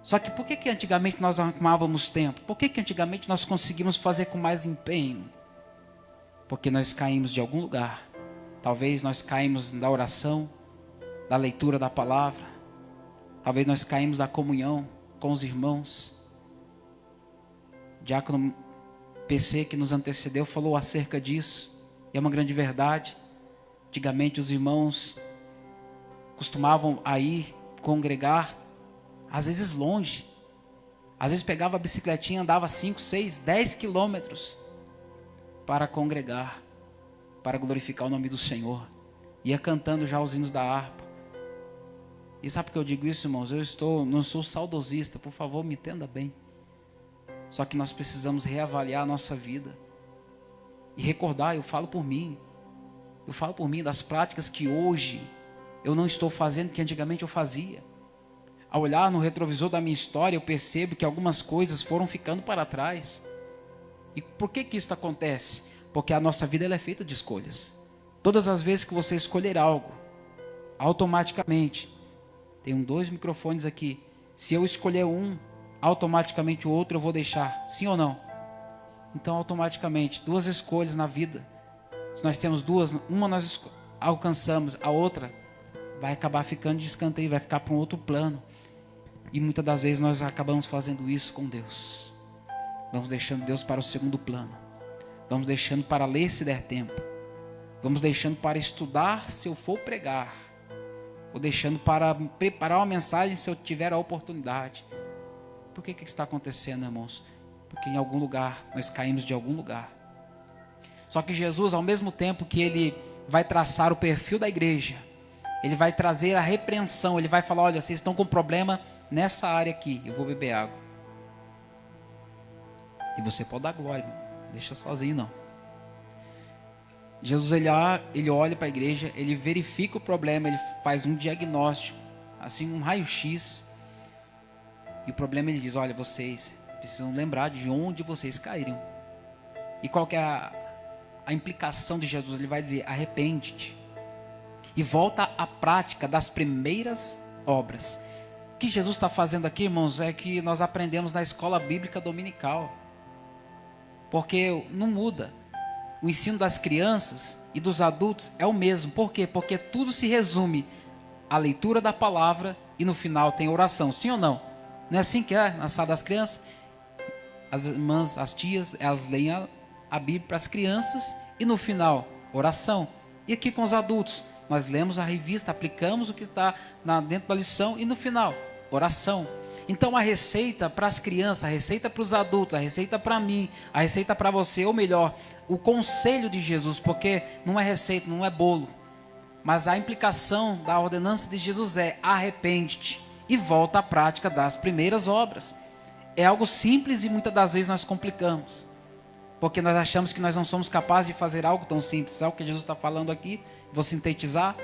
Só que por que antigamente nós arrumávamos tempo? Por que antigamente nós conseguimos fazer com mais empenho? Porque nós caímos de algum lugar. Talvez nós caímos da oração, da leitura da palavra. Talvez nós caímos da comunhão com os irmãos. O diácono PC que nos antecedeu falou acerca disso, e é uma grande verdade. Antigamente os irmãos costumavam a ir congregar, às vezes longe, às vezes pegava a bicicletinha, andava 5, 6, 10 quilômetros para congregar, para glorificar o nome do Senhor, ia cantando já os hinos da harpa. E sabe por que eu digo isso, irmãos? Não sou saudosista, por favor, me entenda bem. Só que nós precisamos reavaliar a nossa vida e recordar, eu falo por mim, das práticas que hoje eu não estou fazendo, que antigamente eu fazia. Ao olhar no retrovisor da minha história, eu percebo que algumas coisas foram ficando para trás. E por que isso acontece? Porque a nossa vida ela é feita de escolhas. Todas as vezes que você escolher algo, automaticamente, tem 2 microfones aqui, se eu escolher um, automaticamente o outro eu vou deixar, sim ou não? Então automaticamente, 2 escolhas na vida, se nós temos 2, uma nós alcançamos, a outra vai acabar ficando de escanteio, vai ficar para um outro plano. E muitas das vezes nós acabamos fazendo isso com Deus. Vamos deixando Deus para o segundo plano. Vamos deixando para ler se der tempo. Vamos deixando para estudar se eu for pregar. Ou deixando para preparar uma mensagem se eu tiver a oportunidade. Por que isso está acontecendo, irmãos? Porque em algum lugar nós caímos de algum lugar. Só que Jesus, ao mesmo tempo que Ele vai traçar o perfil da igreja, Ele vai trazer a repreensão, Ele vai falar, olha, vocês estão com problema nessa área aqui, eu vou beber água. E você pode dar glória, irmão. Deixa sozinho não. Jesus ele olha para a igreja, ele verifica o problema, ele faz um diagnóstico, assim um raio-x. E o problema ele diz, olha, vocês precisam lembrar de onde vocês caíram. E qual que é a implicação de Jesus? Ele vai dizer, arrepende-te e volta à prática das primeiras obras. O que Jesus está fazendo aqui, irmãos, é que nós aprendemos na escola bíblica dominical. Porque não muda. O ensino das crianças e dos adultos é o mesmo. Por quê? Porque tudo se resume à leitura da palavra e no final tem oração. Sim ou não? Não é assim que é na sala das crianças? As irmãs, as tias, elas leem a Bíblia para as crianças e no final, oração. E aqui com os adultos, nós lemos a revista, aplicamos o que está dentro da lição e no final, oração. Então a receita para as crianças, a receita para os adultos, a receita para mim, a receita para você, ou melhor, o conselho de Jesus, porque não é receita, não é bolo, mas a implicação da ordenança de Jesus é arrepende-te e volta à prática das primeiras obras. É algo simples e muitas das vezes nós complicamos, porque nós achamos que nós não somos capazes de fazer algo tão simples. Sabe o que Jesus está falando aqui? Vou sintetizar,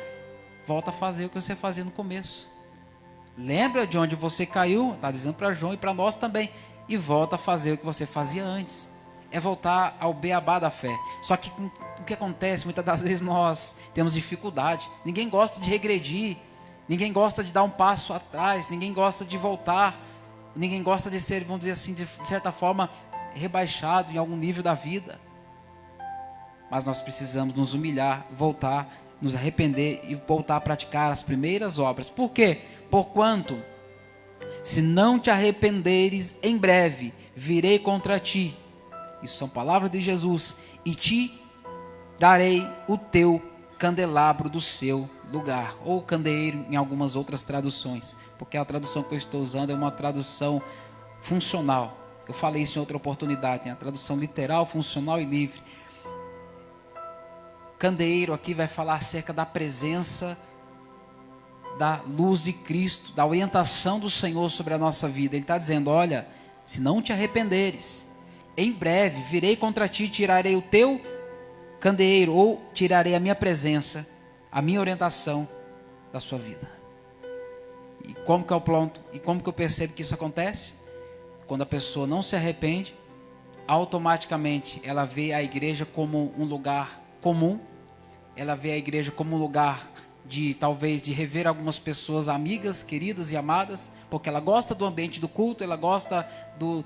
volta a fazer o que você fazia no começo. Lembra de onde você caiu, está dizendo para João e para nós também, e volta a fazer o que você fazia antes. É voltar ao beabá da fé. Só que o que acontece, muitas das vezes nós temos dificuldade. Ninguém gosta de regredir, ninguém gosta de dar um passo atrás, ninguém gosta de voltar, ninguém gosta de ser, vamos dizer assim, de certa forma, rebaixado em algum nível da vida. Mas nós precisamos nos humilhar, voltar, nos arrepender e voltar a praticar as primeiras obras. Por quê? Porquanto, se não te arrependeres, em breve virei contra ti. Isso são palavras de Jesus. E te darei o teu candelabro do seu lugar. Ou candeeiro em algumas outras traduções. Porque a tradução que eu estou usando é uma tradução funcional. Eu falei isso em outra oportunidade. Tem a tradução literal, funcional e livre. Candeeiro aqui vai falar acerca da presença da luz de Cristo, da orientação do Senhor sobre a nossa vida. Ele está dizendo, olha, se não te arrependeres, em breve virei contra ti e tirarei o teu candeeiro, ou tirarei a minha presença, a minha orientação da sua vida. E como que eu percebo que isso acontece? Quando a pessoa não se arrepende, automaticamente ela vê a igreja como um lugar comum, ela vê a igreja como um lugar talvez de rever algumas pessoas amigas, queridas e amadas, porque ela gosta do ambiente do culto, ela gosta do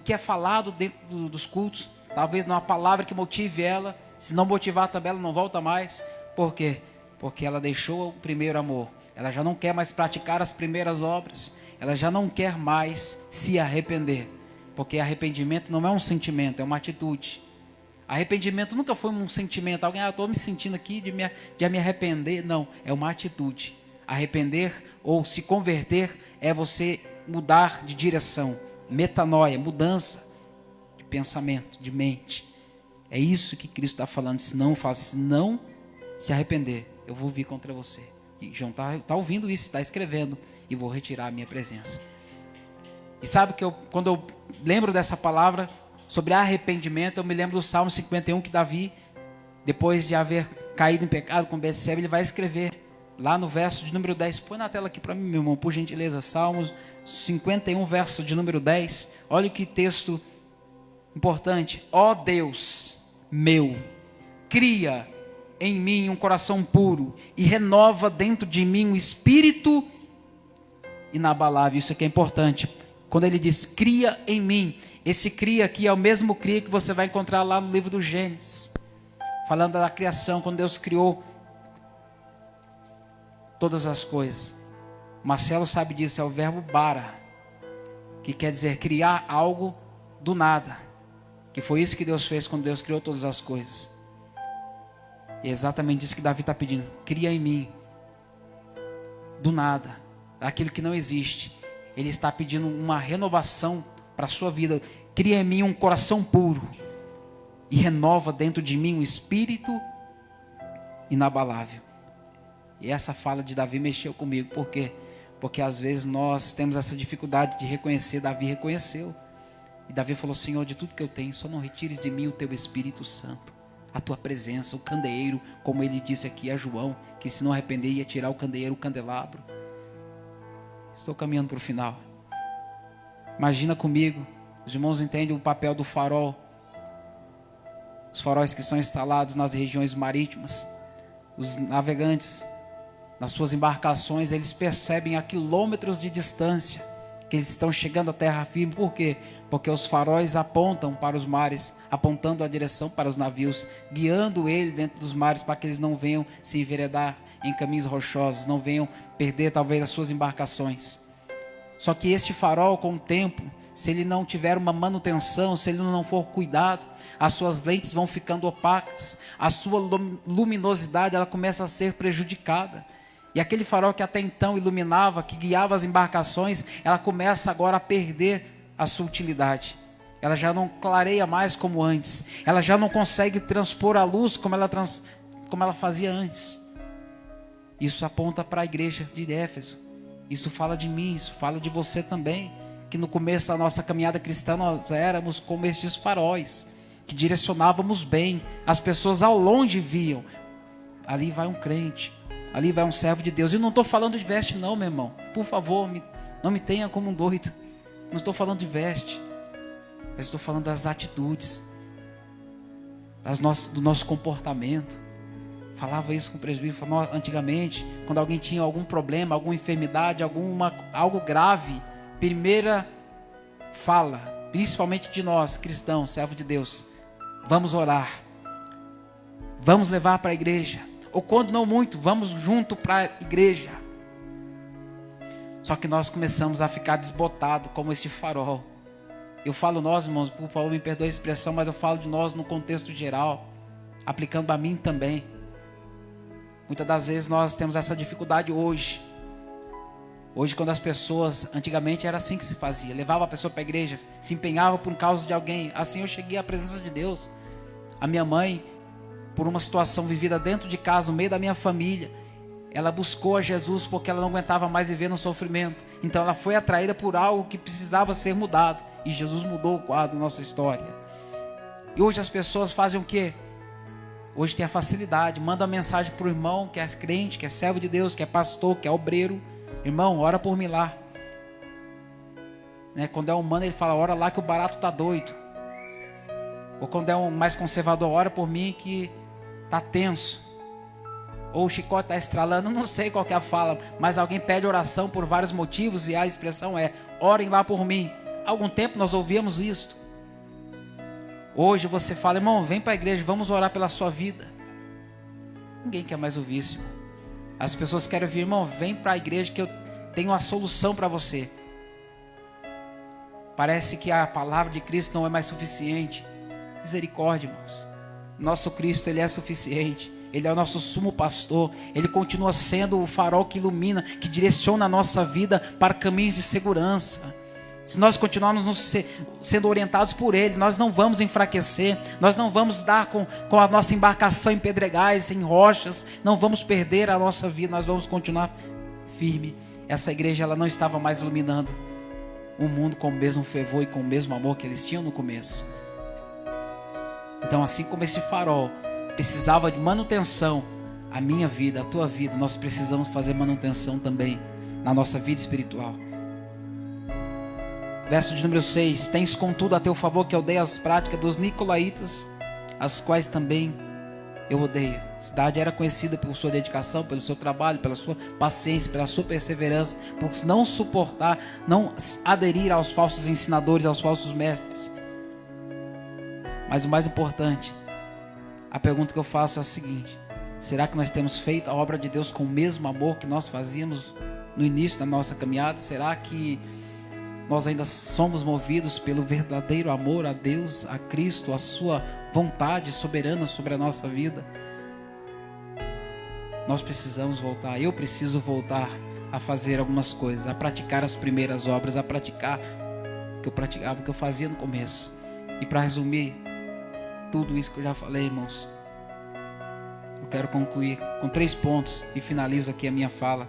que é falado dentro dos cultos, talvez não uma palavra que motive ela, se não motivar também ela não volta mais. Por quê? Porque ela deixou o primeiro amor, ela já não quer mais praticar as primeiras obras, ela já não quer mais se arrepender, Porque arrependimento não é um sentimento, é uma atitude. Arrependimento nunca foi um sentimento. Alguém, estou me sentindo aqui de me arrepender. Não, é uma atitude. Arrepender ou se converter é você mudar de direção. Metanoia, mudança de pensamento, de mente. É isso que Cristo está falando. Se não se arrepender, eu vou vir contra você. E João está ouvindo isso, está escrevendo. E vou retirar a minha presença. E sabe que quando eu lembro dessa palavra sobre arrependimento, eu me lembro do Salmo 51 que Davi, depois de haver caído em pecado com Betseba, ele vai escrever lá no verso de número 10. Põe na tela aqui para mim, meu irmão, por gentileza. Salmos 51, verso de número 10. Olha que texto importante. Ó Deus meu, cria em mim um coração puro e renova dentro de mim um espírito inabalável. Isso aqui é importante. Quando ele diz cria em mim, esse cria aqui é o mesmo cria que você vai encontrar lá no livro do Gênesis, falando da criação, quando Deus criou todas as coisas. Marcelo sabe disso, é o verbo bara, que quer dizer criar algo do nada, que foi isso que Deus fez quando Deus criou todas as coisas. E é exatamente isso que Davi está pedindo: cria em mim, do nada, daquilo que não existe. Ele está pedindo uma renovação para a sua vida. Cria em mim um coração puro e renova dentro de mim um espírito inabalável. E essa fala de Davi mexeu comigo. Por quê? Porque às vezes nós temos essa dificuldade de reconhecer. Davi reconheceu. E Davi falou: Senhor, de tudo que eu tenho, só não retires de mim o teu Espírito Santo, a tua presença, o candeeiro, como ele disse aqui a João, que se não arrepender ia tirar o candeeiro, o candelabro. Estou caminhando para o final. Imagina comigo, os irmãos entendem o papel do farol. Os faróis que são instalados nas regiões marítimas. Os navegantes, nas suas embarcações, eles percebem a quilômetros de distância que eles estão chegando à terra firme. Por quê? Porque os faróis apontam para os mares, apontando a direção para os navios, guiando ele dentro dos mares para que eles não venham se enveredar em caminhos rochosos, não venham perder talvez as suas embarcações. Só que este farol, com o tempo, se ele não tiver uma manutenção, se ele não for cuidado, as suas lentes vão ficando opacas, a sua luminosidade ela começa a ser prejudicada. E aquele farol que até então iluminava, que guiava as embarcações, ela começa agora a perder a sua utilidade. Ela já não clareia mais como antes. Ela já não consegue transpor a luz como ela fazia antes. Isso aponta para a igreja de Éfeso. Isso fala de mim, isso fala de você também. Que no começo da nossa caminhada cristã nós éramos como estes faróis, que direcionávamos bem. As pessoas ao longe viam: ali vai um crente, ali vai um servo de Deus. E não estou falando de veste não, meu irmão. Por favor, não me tenha como um doido. Não estou falando de veste, mas estou falando das atitudes, do nosso comportamento. Falava isso com o presbítero. Antigamente, quando alguém tinha algum problema, alguma enfermidade, algo grave, primeira fala, principalmente de nós cristãos, servos de Deus: vamos orar, vamos levar para a igreja, ou quando não muito, vamos junto para a igreja. Só que nós começamos a ficar desbotados como esse farol. Eu falo nós, irmãos, por favor me perdoe a expressão, mas eu falo de nós no contexto geral, aplicando a mim também. Muitas das vezes nós temos essa dificuldade hoje. Hoje, quando as pessoas, antigamente era assim que se fazia, levava a pessoa para a igreja, se empenhava por causa de alguém. Assim eu cheguei à presença de Deus. A minha mãe, por uma situação vivida dentro de casa, no meio da minha família, ela buscou a Jesus porque ela não aguentava mais viver no sofrimento. Então ela foi atraída por algo que precisava ser mudado. E Jesus mudou o quadro da nossa história. E hoje as pessoas fazem o quê? Hoje tem a facilidade, manda uma mensagem para o irmão que é crente, que é servo de Deus, que é pastor, que é obreiro: irmão, ora por mim lá. Quando é humano, ele fala: ora lá que o barato está doido. Ou quando é um mais conservador: ora por mim que está tenso. Ou o chicote está estralando. Não sei qual que é a fala, mas alguém pede oração por vários motivos e a expressão é: orem lá por mim. Há algum tempo nós ouvíamos isto. Hoje você fala: irmão, vem para a igreja, vamos orar pela sua vida. Ninguém quer mais ouvir isso, irmão. As pessoas querem ouvir: irmão, vem para a igreja que eu tenho uma solução para você. Parece que a palavra de Cristo não é mais suficiente. Misericórdia, irmãos. Nosso Cristo, Ele é suficiente. Ele é o nosso sumo pastor. Ele continua sendo o farol que ilumina, que direciona a nossa vida para caminhos de segurança. Se nós continuarmos sendo orientados por Ele, nós não vamos enfraquecer. Nós não vamos dar com a nossa embarcação em pedregais, em rochas. Não vamos perder a nossa vida. Nós vamos continuar firme. Essa igreja, ela não estava mais iluminando o mundo com o mesmo fervor e com o mesmo amor que eles tinham no começo. Então, assim como esse farol precisava de manutenção, a minha vida, a tua vida, nós precisamos fazer manutenção também na nossa vida espiritual. Verso de número 6: Tens contudo a teu favor que eu odeio as práticas dos nicolaítas, as quais também eu odeio. A cidade era conhecida por sua dedicação, pelo seu trabalho, pela sua paciência, pela sua perseverança, por não suportar, não aderir aos falsos ensinadores, aos falsos mestres. Mas o mais importante, a pergunta que eu faço é a seguinte: será que nós temos feito a obra de Deus com o mesmo amor que nós fazíamos no início da nossa caminhada? Será que nós ainda somos movidos pelo verdadeiro amor a Deus, a Cristo, a sua vontade soberana sobre a nossa vida? Nós precisamos voltar, eu preciso voltar a fazer algumas coisas, a praticar as primeiras obras, a praticar o que eu praticava, o que eu fazia no começo. E para resumir tudo isso que eu já falei, irmãos, eu quero concluir com 3 pontos e finalizo aqui a minha fala.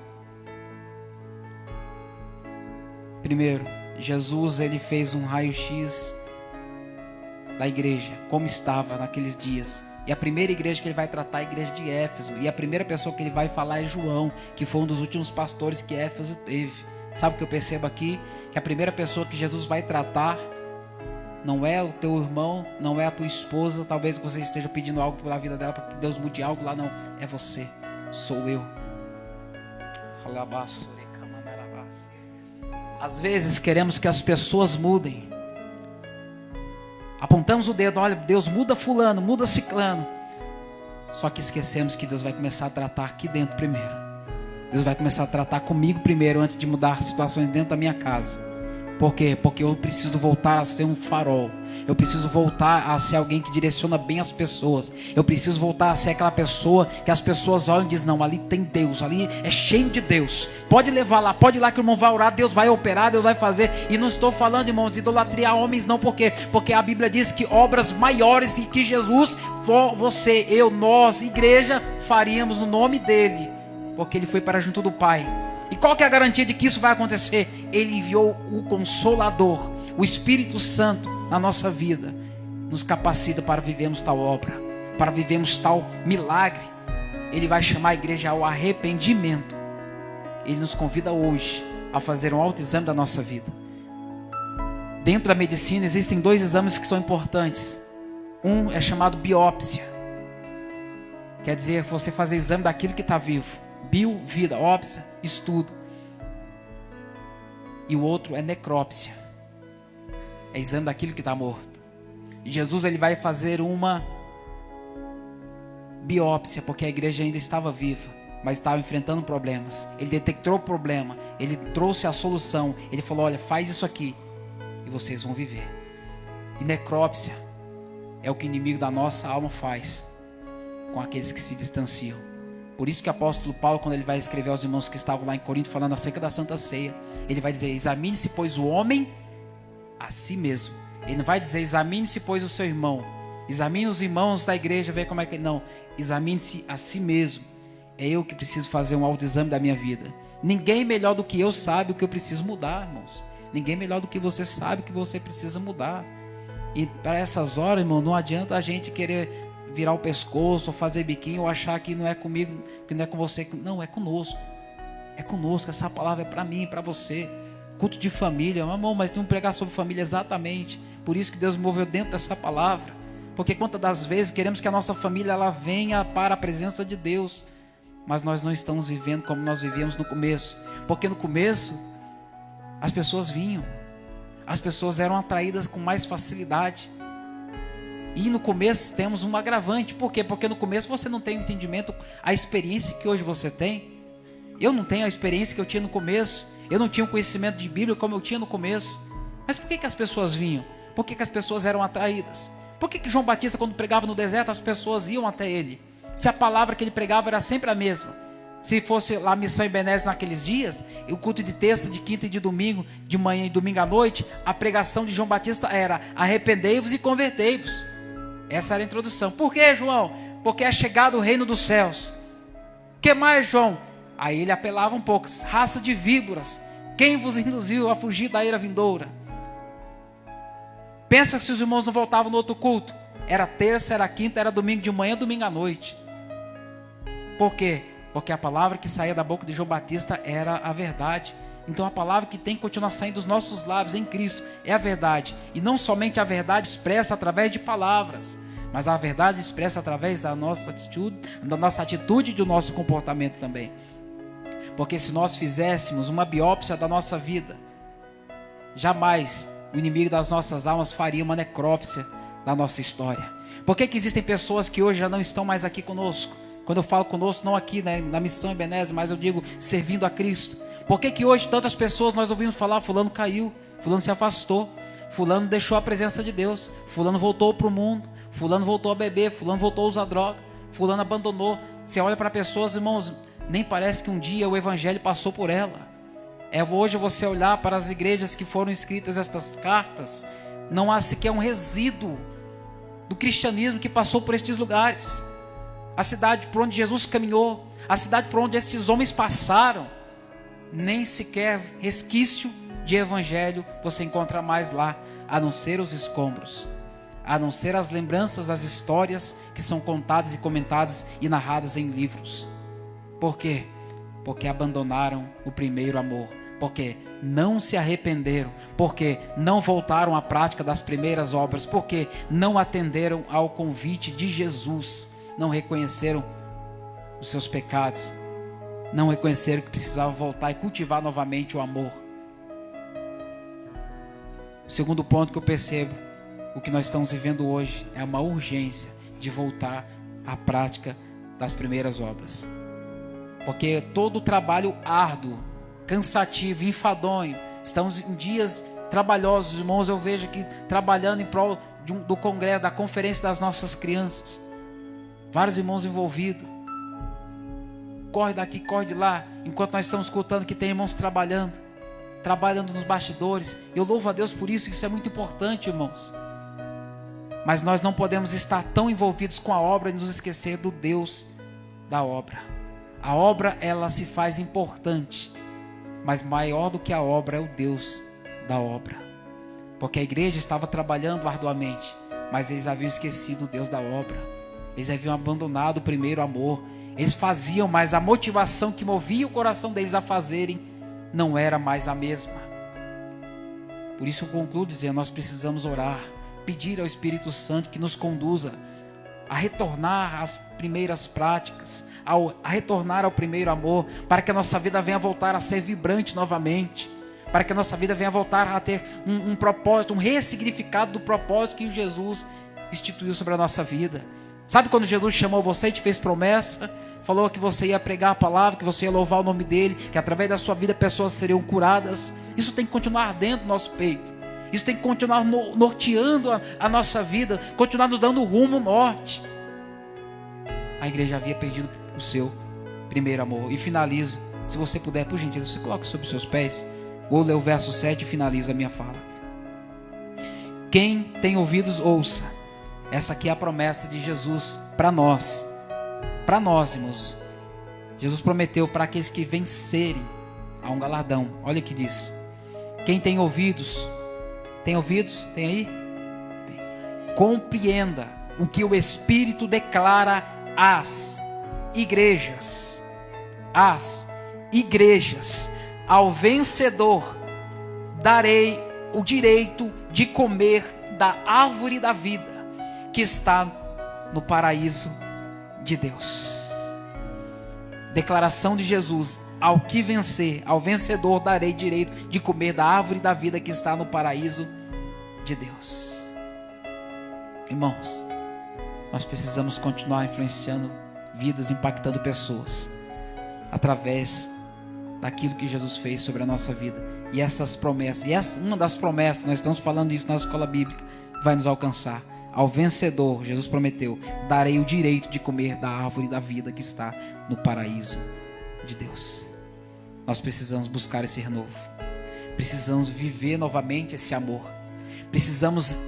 Primeiro, Jesus, ele fez um raio-x da igreja, como estava naqueles dias. E a primeira igreja que ele vai tratar é a igreja de Éfeso. E a primeira pessoa que ele vai falar é João, que foi um dos últimos pastores que Éfeso teve. Sabe o que eu percebo aqui? Que a primeira pessoa que Jesus vai tratar não é o teu irmão, não é a tua esposa. Talvez você esteja pedindo algo pela vida dela, para que Deus mude algo lá. Não, é você, sou eu. Às vezes queremos que as pessoas mudem. Apontamos o dedo, olha, Deus muda fulano, muda ciclano. Só que esquecemos que Deus vai começar a tratar aqui dentro primeiro. Deus vai começar a tratar comigo primeiro, antes de mudar situações dentro da minha casa. Por quê? Porque eu preciso voltar a ser um farol. Eu preciso voltar a ser alguém que direciona bem as pessoas. Eu preciso voltar a ser aquela pessoa que as pessoas olham e dizem: não, ali tem Deus, ali é cheio de Deus. Pode levar lá, pode ir lá que o irmão vai orar, Deus vai operar, Deus vai fazer. E não estou falando, irmãos, de idolatria a homens, não. Por quê? Porque a Bíblia diz que obras maiores que Jesus, você, eu, nós, igreja, faríamos no nome dele. Porque ele foi para junto do Pai. E qual que é a garantia de que isso vai acontecer? Ele enviou o Consolador, o Espírito Santo na nossa vida, nos capacita para vivermos tal obra, para vivermos tal milagre. Ele vai chamar a igreja ao arrependimento. Ele nos convida hoje a fazer um autoexame da nossa vida. Dentro da medicina existem 2 exames que são importantes. Um é chamado biópsia. Quer dizer, você fazer exame daquilo que está vivo. Bio, vida, ópsia, estudo. E o outro é necrópsia. É exame daquilo que está morto. E Jesus, ele vai fazer uma biópsia, porque a igreja ainda estava viva, mas estava enfrentando problemas. Ele detectou o problema, ele trouxe a solução. Ele falou: olha, faz isso aqui e vocês vão viver. E necrópsia é o que o inimigo da nossa alma faz com aqueles que se distanciam. Por isso que o apóstolo Paulo, quando ele vai escrever aos irmãos que estavam lá em Corinto, falando acerca da Santa Ceia, ele vai dizer: examine-se, pois, o homem a si mesmo. Ele não vai dizer: examine-se, pois, o seu irmão. Examine os irmãos da igreja, ver como é que... Não, examine-se a si mesmo. É eu que preciso fazer um autoexame da minha vida. Ninguém melhor do que eu sabe o que eu preciso mudar, irmãos. Ninguém melhor do que você sabe o que você precisa mudar. E para essas horas, irmão, não adianta a gente querer virar o pescoço, ou fazer biquinho, ou achar que não é comigo, que não é com você. Não, é conosco. É conosco, essa palavra é para mim, para você. Culto de família, amor, mas não pregar sobre família exatamente. Por isso que Deus me moveu dentro dessa palavra. Porque quantas das vezes queremos que a nossa família ela venha para a presença de Deus, mas nós não estamos vivendo como nós vivíamos no começo. Porque no começo as pessoas vinham, as pessoas eram atraídas com mais facilidade. E no começo temos um agravante. Por quê? Porque no começo você não tem o entendimento, a experiência que hoje você tem. Eu não tenho a experiência que eu tinha no começo. Eu não tinha o conhecimento de Bíblia como eu tinha no começo. Mas por que as pessoas vinham? Por que as pessoas eram atraídas? Por que João Batista, quando pregava no deserto, as pessoas iam até ele? Se a palavra que ele pregava era sempre a mesma. Se fosse lá a missão Ebenezer naqueles dias, o culto de terça, de quinta e de domingo, de manhã e domingo à noite, a pregação de João Batista era: arrependei-vos e convertei-vos. Essa era a introdução. Por que, João? Porque é chegado o reino dos céus. O que mais, João? Aí ele apelava um pouco: raça de víboras, quem vos induziu a fugir da ira vindoura? Pensa que se os irmãos não voltavam no outro culto, era terça, era quinta, era domingo de manhã, domingo à noite. Por quê? Porque a palavra que saía da boca de João Batista era a verdade. Então a palavra que tem que continuar saindo dos nossos lábios em Cristo é a verdade. E não somente a verdade expressa através de palavras, mas a verdade expressa através da nossa atitude e do nosso comportamento também. Porque se nós fizéssemos uma biópsia da nossa vida, jamais o inimigo das nossas almas faria uma necrópsia da nossa história. Por que existem pessoas que hoje já não estão mais aqui conosco? Quando eu falo conosco, não aqui, né, na missão Ebenezer, mas eu digo servindo a Cristo. Por que hoje tantas pessoas nós ouvimos falar: fulano caiu, fulano se afastou, fulano deixou a presença de Deus, fulano voltou para o mundo, fulano voltou a beber, fulano voltou a usar droga, fulano abandonou. Você olha para pessoas, irmãos, nem parece que um dia o evangelho passou por ela. Hoje você olhar para as igrejas que foram escritas estas cartas, não há sequer um resíduo do cristianismo que passou por estes lugares. A cidade por onde Jesus caminhou, a cidade por onde estes homens passaram, nem sequer resquício de evangelho você encontra mais lá, a não ser os escombros, a não ser as lembranças, as histórias que são contadas e comentadas e narradas em livros. Por quê? Porque abandonaram o primeiro amor, porque não se arrependeram, porque não voltaram à prática das primeiras obras, porque não atenderam ao convite de Jesus, não reconheceram os seus pecados, não reconheceram que precisavam voltar e cultivar novamente o amor. O segundo ponto que eu percebo, o que nós estamos vivendo hoje, é uma urgência de voltar à prática das primeiras obras. Porque todo o trabalho árduo, cansativo, enfadonho, estamos em dias trabalhosos, irmãos, eu vejo aqui trabalhando em prol do congresso, da conferência das nossas crianças. Vários irmãos envolvidos. Corre daqui, corre de lá. Enquanto nós estamos escutando que tem irmãos trabalhando nos bastidores. Eu louvo a Deus por isso. Isso é muito importante, irmãos. Mas nós não podemos estar tão envolvidos com a obra e nos esquecer do Deus da obra. A obra, ela se faz importante, mas maior do que a obra é o Deus da obra. Porque a igreja estava trabalhando arduamente, mas eles haviam esquecido o Deus da obra. Eles haviam abandonado o primeiro amor. Eles faziam, mas a motivação que movia o coração deles a fazerem não era mais a mesma. Por isso eu concluo dizendo: nós precisamos orar, pedir ao Espírito Santo que nos conduza a retornar às primeiras práticas, a retornar ao primeiro amor, para que a nossa vida venha voltar a ser vibrante novamente, para que a nossa vida venha voltar a ter um propósito, um ressignificado do propósito que Jesus instituiu sobre a nossa vida. Sabe quando Jesus chamou você e te fez promessa, falou que você ia pregar a palavra, que você ia louvar o nome dele, que através da sua vida pessoas seriam curadas? Isso tem que continuar dentro do nosso peito. Isso tem que continuar norteando a nossa vida, continuar nos dando rumo norte. A igreja havia perdido o seu primeiro amor. E finalizo, se você puder, por gentileza, você coloca sobre os seus pés. Vou ler o verso 7 e finalizo a minha fala. Quem tem ouvidos, ouça. Essa aqui é a promessa de Jesus para nós. Para nós, irmãos. Jesus prometeu para aqueles que vencerem a um galardão. Olha o que diz. Quem tem ouvidos, tem ouvidos? Tem aí? Tem. Compreenda o que o Espírito declara às igrejas. Às igrejas. Ao vencedor darei o direito de comer da árvore da vida que está no paraíso de Deus. Declaração de Jesus: ao que vencer, ao vencedor darei direito de comer da árvore da vida que está no paraíso de Deus. Irmãos, nós precisamos continuar influenciando vidas, impactando pessoas, através daquilo que Jesus fez sobre a nossa vida. E essas promessas, uma das promessas, nós estamos falando isso na escola bíblica, vai nos alcançar. Ao vencedor, Jesus prometeu: darei o direito de comer da árvore da vida que está no paraíso de Deus. Nós precisamos buscar esse renovo. Precisamos viver novamente esse amor. Precisamos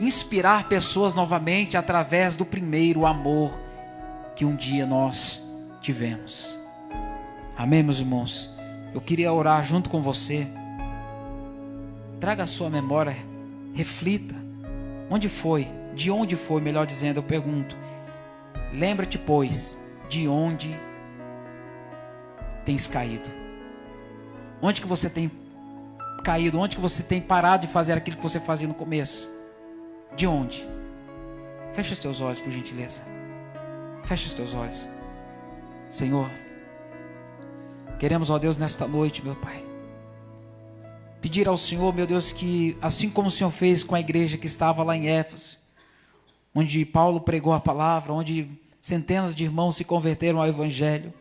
inspirar pessoas novamente através do primeiro amor que um dia nós tivemos. Amém, meus irmãos? Eu queria orar junto com você. Traga a sua memória, reflita. Onde foi? De onde foi, melhor dizendo, eu pergunto. Lembra-te, pois, de onde tens caído. Onde que você tem caído? Onde que você tem parado de fazer aquilo que você fazia no começo? De onde? Fecha os teus olhos, por gentileza. Fecha os teus olhos. Senhor, queremos, ó Deus, nesta noite, meu Pai, pedir ao Senhor, meu Deus, que assim como o Senhor fez com a igreja que estava lá em Éfeso, onde Paulo pregou a palavra, onde centenas de irmãos se converteram ao Evangelho,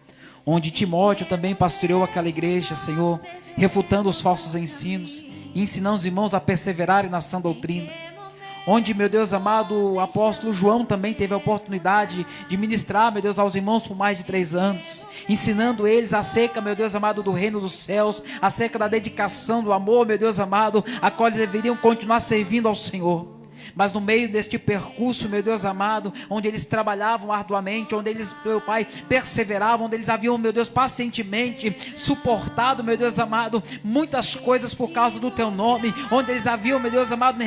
onde Timóteo também pastoreou aquela igreja, Senhor, refutando os falsos ensinos, e ensinando os irmãos a perseverarem na sã doutrina, onde, meu Deus amado, o apóstolo João também teve a oportunidade de ministrar, meu Deus, aos irmãos por mais de 3 anos, ensinando eles acerca, meu Deus amado, do reino dos céus, acerca da dedicação, do amor, meu Deus amado, a qual eles deveriam continuar servindo ao Senhor. Mas no meio deste percurso, meu Deus amado, onde eles trabalhavam arduamente, onde eles, meu Pai, perseveravam, onde eles haviam, meu Deus, pacientemente suportado, meu Deus amado, muitas coisas por causa do Teu nome, onde eles haviam, meu Deus amado,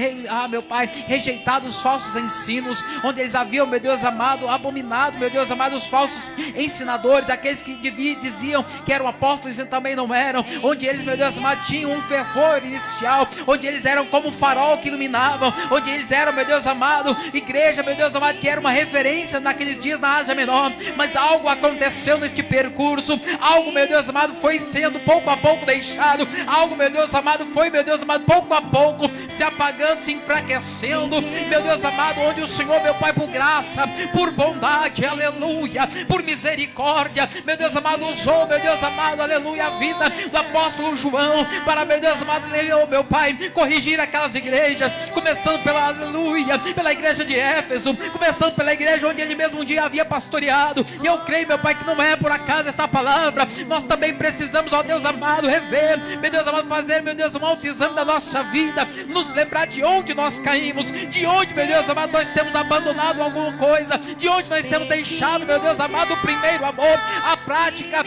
meu Pai, rejeitado os falsos ensinos, onde eles haviam, meu Deus amado, abominado, meu Deus amado, os falsos ensinadores, aqueles que diziam que eram apóstolos e também não eram, onde eles, meu Deus amado, tinham um fervor inicial, onde eles eram como um farol que iluminavam, onde eles eram, meu Deus amado, igreja, meu Deus amado, que era uma referência naqueles dias na Ásia Menor, mas algo aconteceu neste percurso, algo, meu Deus amado, foi sendo pouco a pouco deixado, algo, meu Deus amado, foi, meu Deus amado, pouco a pouco se apagando, se enfraquecendo, meu Deus amado, onde o Senhor, meu Pai, por graça, por bondade, aleluia, por misericórdia, meu Deus amado, usou, meu Deus amado, aleluia, a vida do apóstolo João, para, meu Deus amado, meu Pai, corrigir aquelas igrejas, começando pela aleluia, pela igreja de Éfeso, começando pela igreja onde ele mesmo um dia havia pastoreado, e eu creio, meu Pai, que não é por acaso esta palavra, nós também precisamos, ó Deus amado, rever, meu Deus amado, fazer, meu Deus amado, autoexame da nossa vida, nos lembrar de onde nós caímos, de onde, meu Deus amado, nós temos abandonado alguma coisa, de onde nós temos deixado, meu Deus amado, o primeiro amor, a prática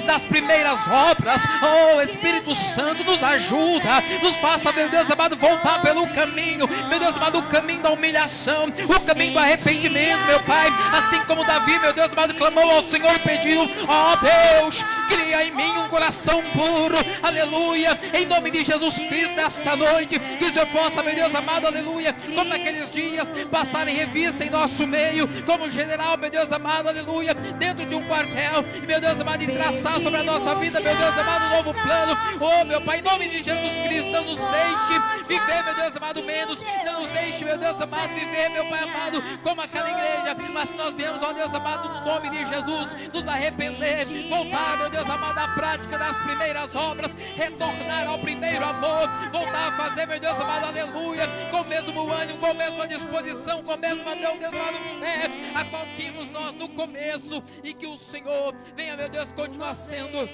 das primeiras obras. Oh, Espírito Santo, nos ajuda, nos faça, meu Deus amado, voltar pelo caminho, meu Deus amado, o caminho da humilhação, o caminho do arrependimento, meu Pai, assim como Davi, meu Deus amado, clamou ao Senhor e pediu: ó Deus, cria em mim um coração puro, aleluia, em nome de Jesus Cristo, nesta noite, que o Senhor possa, meu Deus amado, aleluia, como naqueles dias, passar em revista em nosso meio, como general, meu Deus amado, aleluia, dentro de um quartel, e meu Deus amado, e traçar sobre a nossa vida, meu Deus amado, um novo plano. Oh, meu Pai, em nome de Jesus Cristo, não nos deixe viver, meu Deus amado, menos, não nos deixe, meu Deus amado, viver, meu Pai amado, como aquela igreja, mas que nós viemos, ó Deus amado, no nome de Jesus, nos arrepender, voltar, meu Deus amado, à prática das primeiras obras, retornar ao primeiro amor, voltar a fazer, meu Deus amado, aleluia, com o mesmo ânimo, com a mesma disposição, com a mesma, meu Deus amado, fé, a qual tínhamos nós no começo, e que o Senhor venha, meu Deus, continuar sendo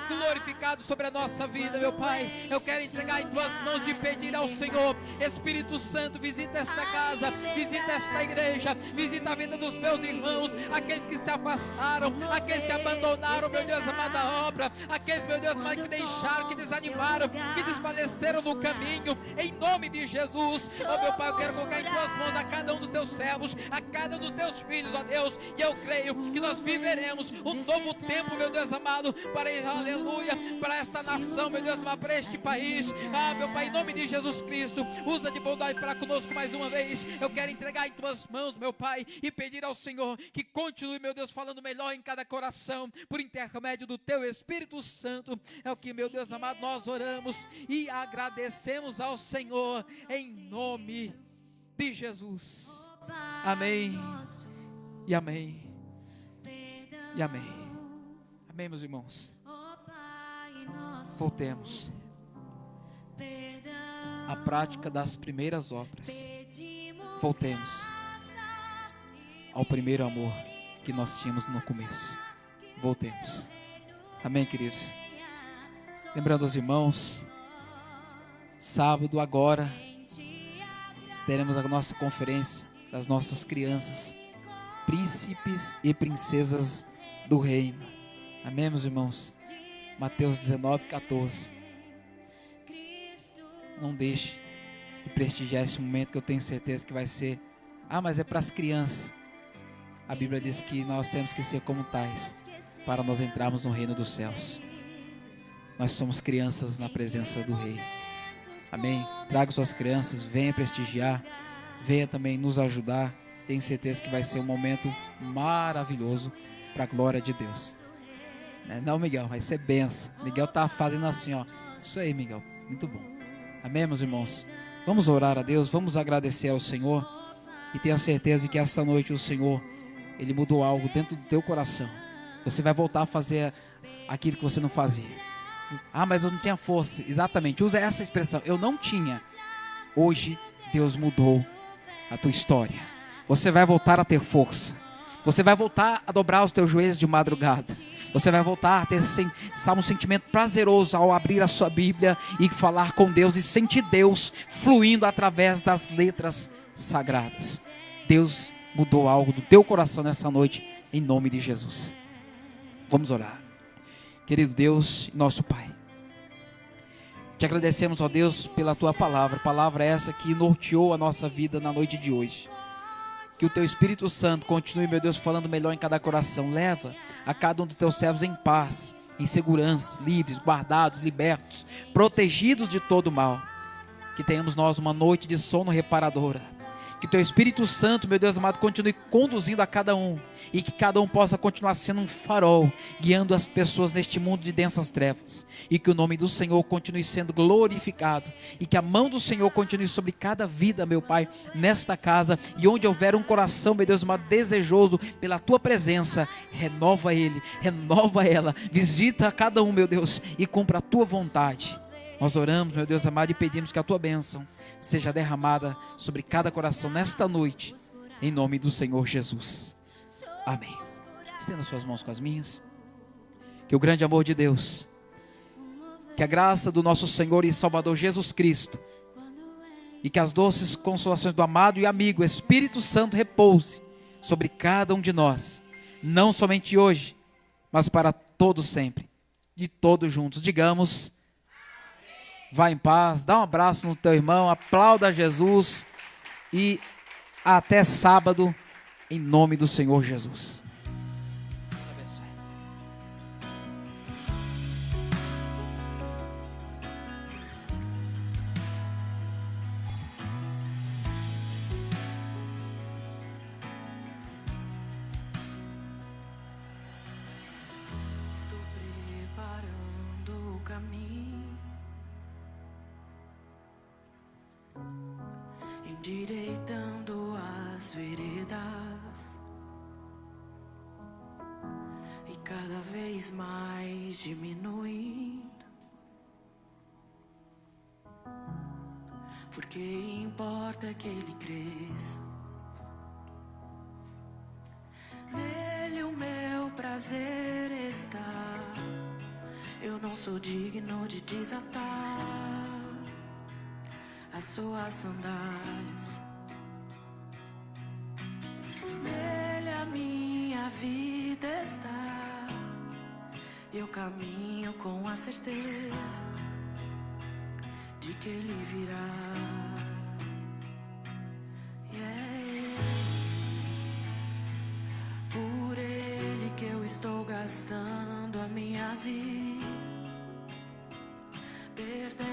glorificado sobre a nossa vida, meu Pai. Eu quero entregar em tuas mãos e pedir ao Senhor: Espírito Santo, visita esta casa, visita esta igreja, visita a vida dos meus irmãos, aqueles que se afastaram, aqueles que abandonaram, meu Deus amado, a obra, aqueles, meu Deus amado, que deixaram, que desanimaram, que desfaleceram no caminho, em nome de Jesus. Oh, meu Pai, eu quero colocar em tuas mãos a cada um dos teus servos, a cada um dos teus filhos, ó Deus, e eu creio que nós viveremos um novo tempo, meu Deus amado, para, aleluia, para esta nação, meu Deus, para este país. Ah, meu Pai, em nome de Jesus Cristo, usa de bondade para conosco mais uma vez. Eu quero entregar em tuas mãos, meu Pai, e pedir ao Senhor que continue, meu Deus, falando melhor em cada coração, por intermédio do teu Espírito Santo. É o que, meu Deus amado, nós oramos e agradecemos ao Senhor, em nome de Jesus. Amém e amém e amém. Amém, meus irmãos. voltemos à prática das primeiras obras. Voltemos ao primeiro amor que nós tínhamos no começo. Voltemos. Amém, queridos? Lembrando aos irmãos, sábado agora teremos a nossa conferência das nossas crianças, príncipes e princesas do reino. Amém, meus irmãos? Mateus 19:14. Não deixe de prestigiar esse momento, que eu tenho certeza que vai ser. Mas é para as crianças. A Bíblia diz que nós temos que ser como tais, para nós entrarmos no reino dos céus. Nós somos crianças na presença do Rei. Amém? Traga suas crianças, venha prestigiar, venha também nos ajudar. Tenho certeza que vai ser um momento maravilhoso para a glória de Deus. Não, Miguel, vai ser benção. Miguel está fazendo assim, ó. Isso aí, Miguel, muito bom. Amém, meus irmãos? Vamos orar a Deus, vamos agradecer ao Senhor. E tenha certeza de que essa noite o Senhor, Ele mudou algo dentro do teu coração. Você vai voltar a fazer aquilo que você não fazia. Mas eu não tinha força. Exatamente, usa essa expressão. Eu não tinha. Hoje, Deus mudou a tua história. Você vai voltar a ter força. Você vai voltar a dobrar os teus joelhos de madrugada. Você vai voltar a ter um sentimento prazeroso ao abrir a sua Bíblia e falar com Deus e sentir Deus fluindo através das letras sagradas. Deus mudou algo do teu coração nessa noite, em nome de Jesus. Vamos orar. Querido Deus, nosso Pai, te agradecemos, ó Deus, pela tua palavra essa que norteou a nossa vida na noite de hoje. Que o teu Espírito Santo continue, meu Deus, falando melhor em cada coração. Leva a cada um dos teus servos em paz, em segurança, livres, guardados, libertos, protegidos de todo mal. Que tenhamos nós uma noite de sono reparadora. Que teu Espírito Santo, meu Deus amado, continue conduzindo a cada um. E que cada um possa continuar sendo um farol, guiando as pessoas neste mundo de densas trevas. E que o nome do Senhor continue sendo glorificado. E que a mão do Senhor continue sobre cada vida, meu Pai, nesta casa. E onde houver um coração, meu Deus amado, desejoso pela tua presença, renova ele, renova ela. Visita a cada um, meu Deus, e cumpra a tua vontade. Nós oramos, meu Deus amado, e pedimos que a tua bênção seja derramada sobre cada coração nesta noite, em nome do Senhor Jesus. Amém. Estenda suas mãos com as minhas. Que o grande amor de Deus, que a graça do nosso Senhor e Salvador Jesus Cristo, e que as doces consolações do amado e amigo Espírito Santo repouse sobre cada um de nós, não somente hoje, mas para todos sempre, e todos juntos. Digamos: vá em paz, dá um abraço no teu irmão, aplauda Jesus e até sábado, em nome do Senhor Jesus. Deus abençoe. Estou preparando o caminho, endireitando as veredas, e cada vez mais diminuindo, porque importa que ele cresça. Nele o meu prazer está. Eu não sou digno de desatar as suas sandálias. Nele a minha vida está. Eu caminho com a certeza de que ele virá. Por ele que eu estou gastando a minha vida, perdendo